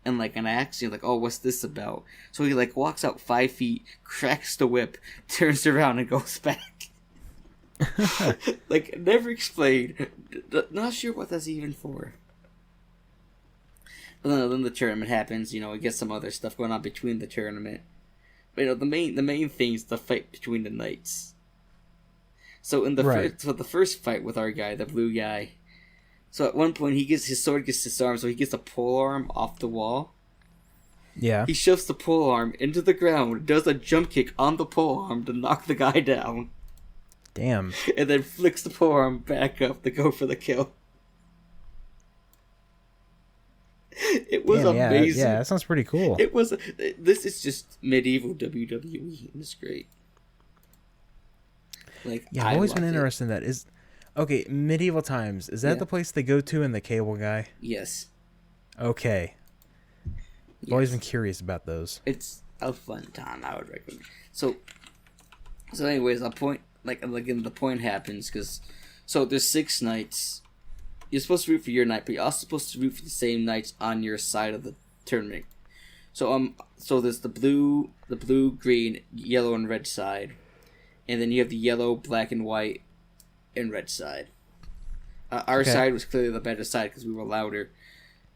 and like an axe. You're like, oh, what's this about? So he like walks out 5 feet, cracks the whip, turns around and goes back. Like, never explained. Not sure what that's even for. But then the tournament happens. You know, we get some other stuff going on between the tournament. But you know, the main thing is the fight between the knights. So in the the first fight with our guy, the blue guy. So at one point his sword gets disarmed, so he gets a pole arm off the wall. Yeah. He shoves the pole arm into the ground, does a jump kick on the pole arm to knock the guy down. Damn. And then flicks the pole arm back up to go for the kill. It was amazing. Yeah, that sounds pretty cool. It was. This is just medieval WWE. It's great. Like, yeah, I've always been interested in that. Okay, medieval times. Is that the place they go to in the cable guy? Yes. Okay. I've always been curious about those. It's a fun time. I would recommend. So anyways, the point happens because there's 6 knights. You're supposed to root for your knight, but you're also supposed to root for the same knights on your side of the tournament. So there's the blue, green, yellow, and red side, and then you have the yellow, black, and white, and red side. Our side was clearly the better side because we were louder,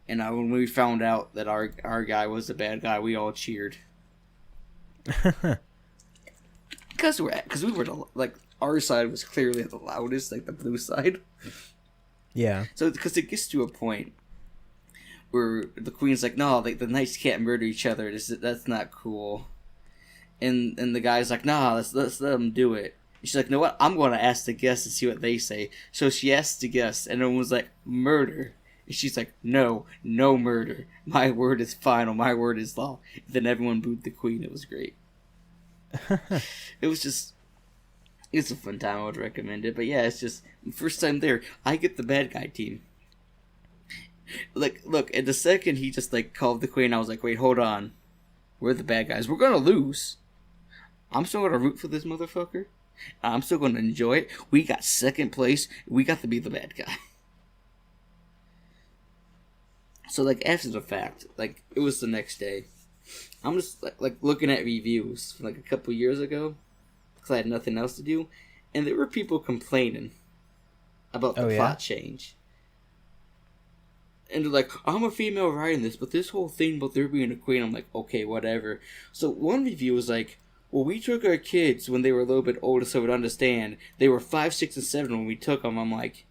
and when we found out that our guy was the bad guy, we all cheered. Because we were our side was clearly the loudest, like the blue side. Yeah. So because it gets to a point where the queen's like, no, the knights can't murder each other. That's not cool. And the guy's like, nah, let's let them do it. And she's like, you know what? I'm going to ask the guests and see what they say. So she asked the guests, and everyone was like, murder. And she's like, no murder. My word is final. My word is law. And then everyone booed the queen. It was great. It's a fun time. I would recommend it. But yeah, it's just first time there. I get the bad guy team. Like, look, and the second he just called the queen, I was like, wait, hold on. We're the bad guys. We're gonna lose. I'm still gonna root for this motherfucker. I'm still gonna enjoy it. We got second place. We got to be the bad guy. So after the fact, it was the next day. I'm just looking at reviews from a couple years ago. I had nothing else to do, and there were people complaining about the plot change. And they're like, I'm a female writing this, but this whole thing about there being a queen, I'm like, okay, whatever. So one review was like, well, we took our kids when they were a little bit older so we'd understand. They were 5, 6, and 7 when we took them. I'm like,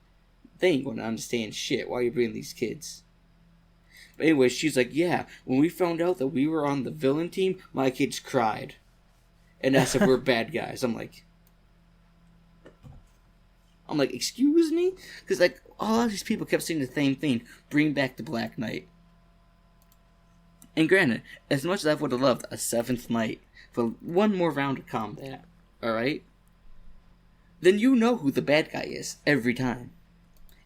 they ain't going to understand shit. Why are you bringing these kids? But anyway, she's like, yeah, when we found out that we were on the villain team, my kids cried. And asked if we're bad guys. I'm like, excuse me? Because a lot of these people kept saying the same thing. Bring back the Black Knight. And granted, as much as I would have loved a 7th night for one more round of combat, alright? Then you know who the bad guy is every time.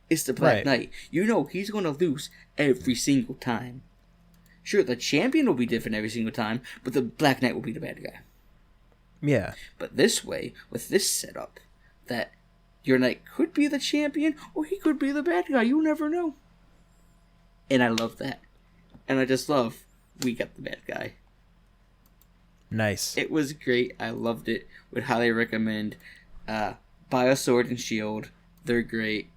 It's the Black Knight. You know he's going to lose every single time. Sure, the champion will be different every single time, but the Black Knight will be the bad guy. Yeah. But this way, with this setup, that your knight could be the champion, or he could be the bad guy. You never know. And I love that. And I just love we got the bad guy. Nice. It was great. I loved it. Would highly recommend. Buy a sword and shield. They're great.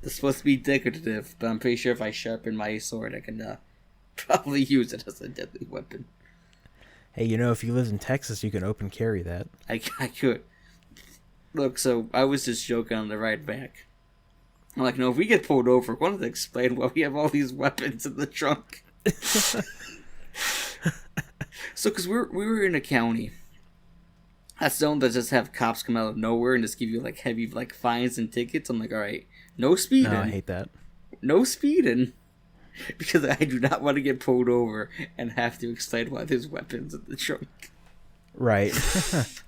They're supposed to be decorative, but I'm pretty sure if I sharpen my sword, I can probably use it as a deadly weapon. Hey, if you live in Texas, you can open carry that. I could. Look, so I was just joking on the ride back. I'm like, no, if we get pulled over, I wanted to explain why we have all these weapons in the trunk. So, because we were in a county. That's zone that just have cops come out of nowhere and just give you, like, heavy, like, fines and tickets. I'm like, alright, no speeding. No, I hate that. No speeding. Because I do not want to get pulled over and have to explain why there's weapons in the trunk. Right.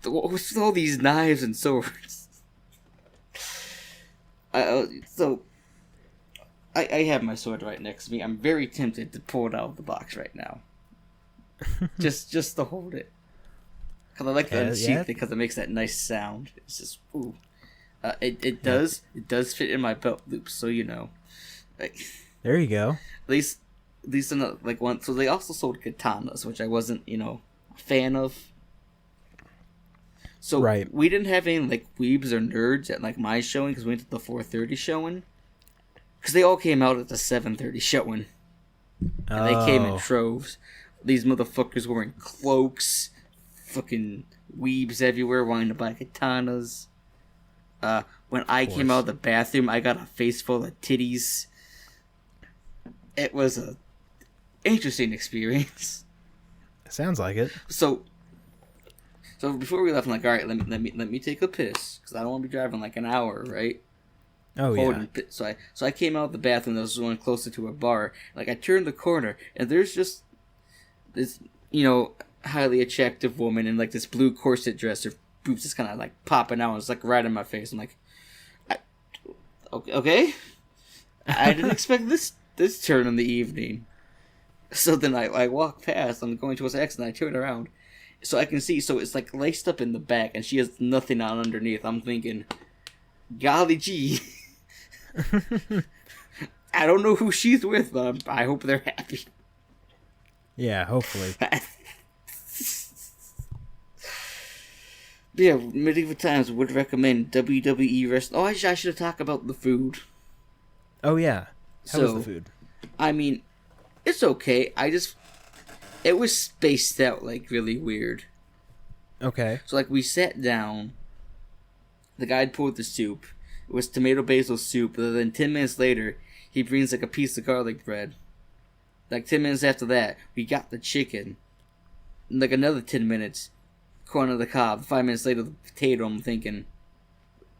With all these knives and swords. So, I have my sword right next to me. I'm very tempted to pull it out of the box right now. just to hold it. Because I like to unsheath it because it makes that nice sound. It's just, ooh. It does fit in my belt loop, so you know. Like, there you go. At least in like one. So they also sold katanas, which I wasn't, a fan of. So we didn't have any like weebs or nerds at like my showing because we went to the 4:30 showing. Because they all came out at the 7:30 showing, and they came in troves. These motherfuckers wearing cloaks, fucking weebs everywhere, wanting to buy katanas. When I came out of the bathroom, I got a face full of titties. It was a interesting experience. Sounds like it. So before we left, I'm like, all right, let me take a piss because I don't want to be driving like an hour, right? Oh yeah. So I came out of the bathroom that was going closer to a bar. Like I turned the corner and there's just this, highly attractive woman in like this blue corset dress. Her boobs just kind of like popping out. And it's like right in my face. I'm like, okay. I didn't expect this turn in the evening. So then I walk past. I'm going towards the exit and I turn around. So I can see, so it's like laced up in the back and she has nothing on underneath. I'm thinking, golly gee. I don't know who she's with, but I hope they're happy. Yeah, hopefully. Yeah, medieval times would recommend WWE wrestling. Oh, I should have talked about the food. Oh yeah, how was the food? I mean, it's okay. It was spaced out like really weird. Okay. So like we sat down. The guy poured the soup. It was tomato basil soup. But then 10 minutes later, he brings like a piece of garlic bread. Like 10 minutes after that, we got the chicken. And like another 10 minutes, corn on the cob. 5 minutes later, the potato. I'm thinking,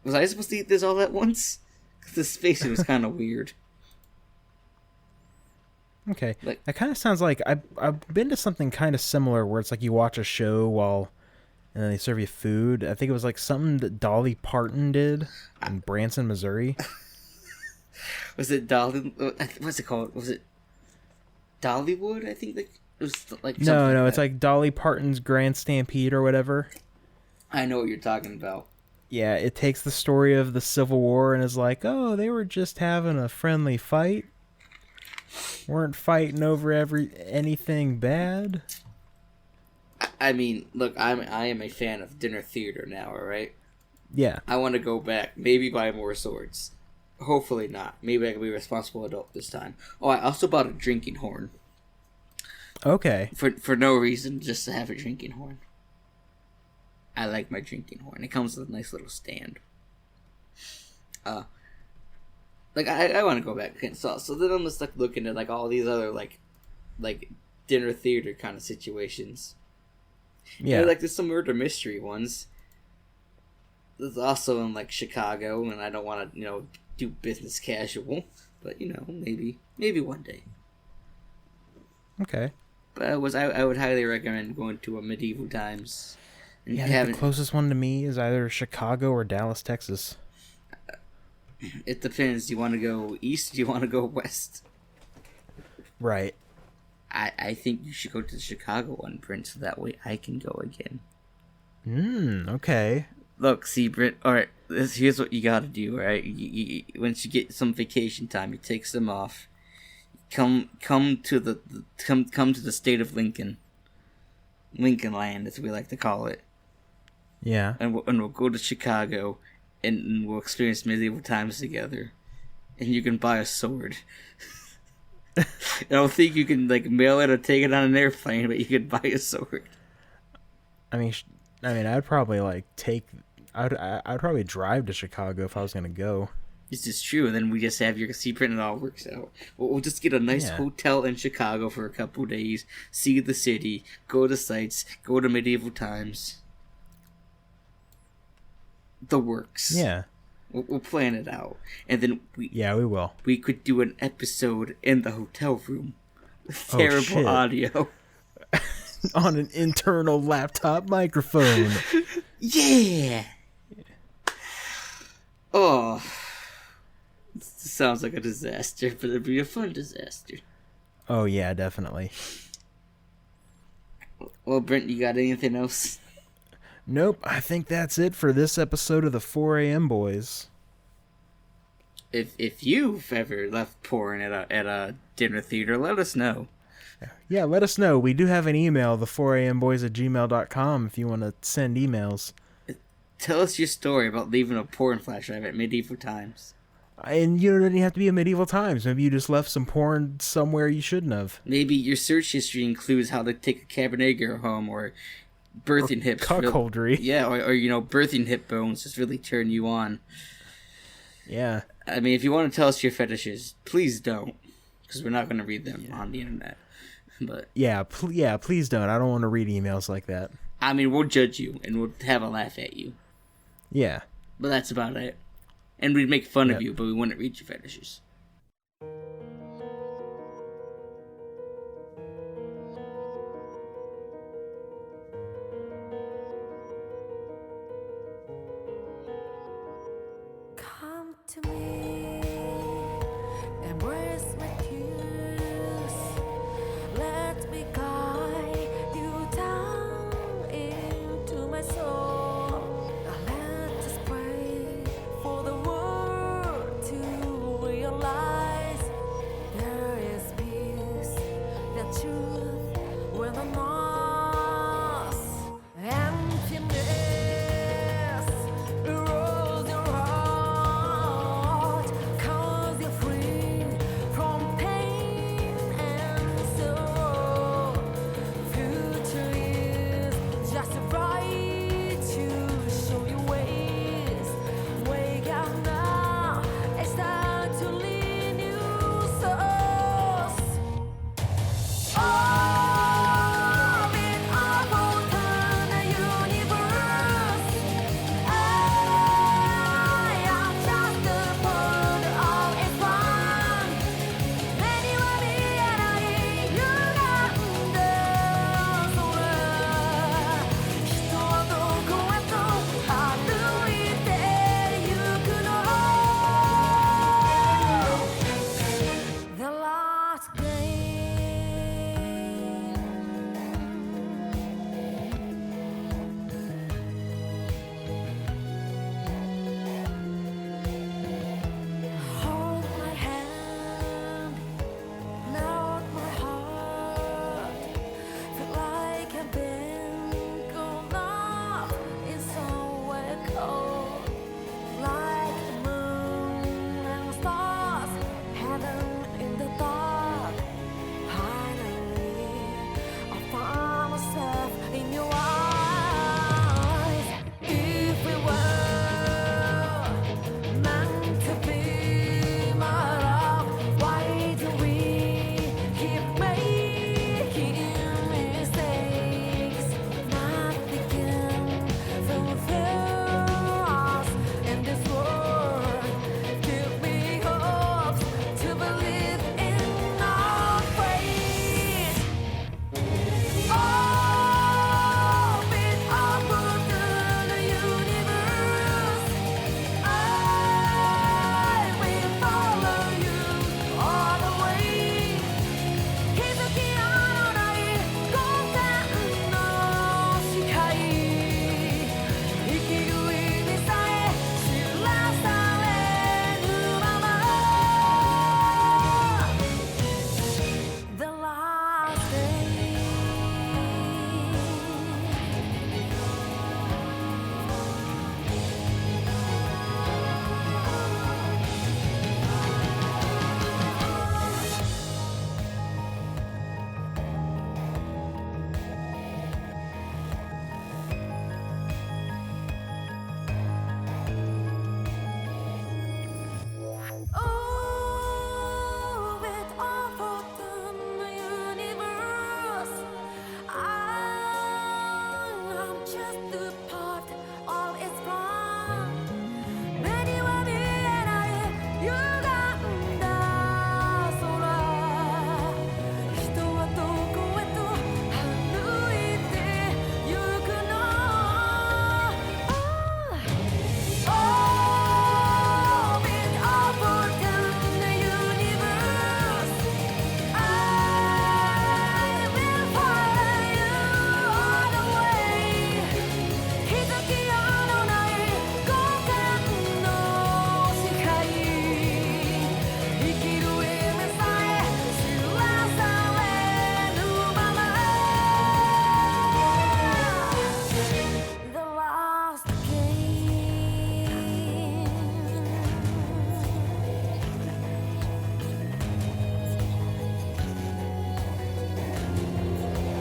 was I supposed to eat this all at once? Because the spacing was kind of weird. Okay, that kind of sounds like I've been to something kind of similar where it's like you watch a show and then they serve you food. I think it was like something that Dolly Parton did in Branson, Missouri. Was it Dolly? What's it called? Was it Dollywood? I think it was like no, it's like Dolly Parton's Grand Stampede or whatever. I know what you're talking about. Yeah, it takes the story of the Civil War and is like, oh, they were just having a friendly fight. Weren't fighting over anything bad. I mean, look, I am a fan of dinner theater now, alright? Yeah. I want to go back. Maybe buy more swords. Hopefully not. Maybe I can be a responsible adult this time. Oh, I also bought a drinking horn. Okay. For no reason, just to have a drinking horn. I like my drinking horn. It comes with a nice little stand. Like, I want to go back. So then I'm just, like, looking at, like, all these other, like dinner theater kind of situations. Yeah. And, like, there's some murder mystery ones. There's also in, like, Chicago, and I don't want to, do business casual. But, maybe one day. Okay. But I would highly recommend going to a medieval times. And Yeah, I think the closest one to me is either Chicago or Dallas, Texas. It depends. Do you want to go east or do you want to go west? Right. I think you should go to the Chicago one, Brent, so that way I can go again. Okay. Look, see, Brent, alright, here's what you gotta do, alright? Once you get some vacation time, you take some off. Come to the state of Lincoln. Lincoln Land, as we like to call it. Yeah. And we'll go to Chicago, and we'll experience medieval times together. And you can buy a sword. I don't think you can mail it or take it on an airplane, but you could buy a sword. I mean, I'd probably I'd probably drive to Chicago if I was gonna go. This is true, and then we just have your secret and it all works out. We'll just get a nice hotel in Chicago for a couple days, see the city, go to sites, go to medieval times. The works. Yeah. We'll plan it out. And then we will. We could do an episode in the hotel room with terrible audio. On an internal laptop microphone. Yeah! Oh. This sounds like a disaster, but it'd be a fun disaster. Oh, yeah, definitely. Well, Brent, you got anything else? Nope, I think that's it for this episode of the 4 a.m. Boys. If you've ever left porn at a dinner theater, let us know. Yeah, let us know. We do have an email, the4amboys@gmail.com, if you want to send emails. Tell us your story about leaving a porn flash drive at medieval times. And you don't even have to be in medieval times. Maybe you just left some porn somewhere you shouldn't have. Maybe your search history includes how to take a Cabernet girl home, or birthing hips. Cuckoldry. Yeah, or birthing hip bones just really turn you on. Yeah. I mean, if you want to tell us your fetishes, please don't, because we're not going to read them on the internet. But please don't. I don't want to read emails like that. I mean, we'll judge you and we'll have a laugh at you. Yeah. But that's about it. And we'd make fun of you, but we wouldn't read your fetishes.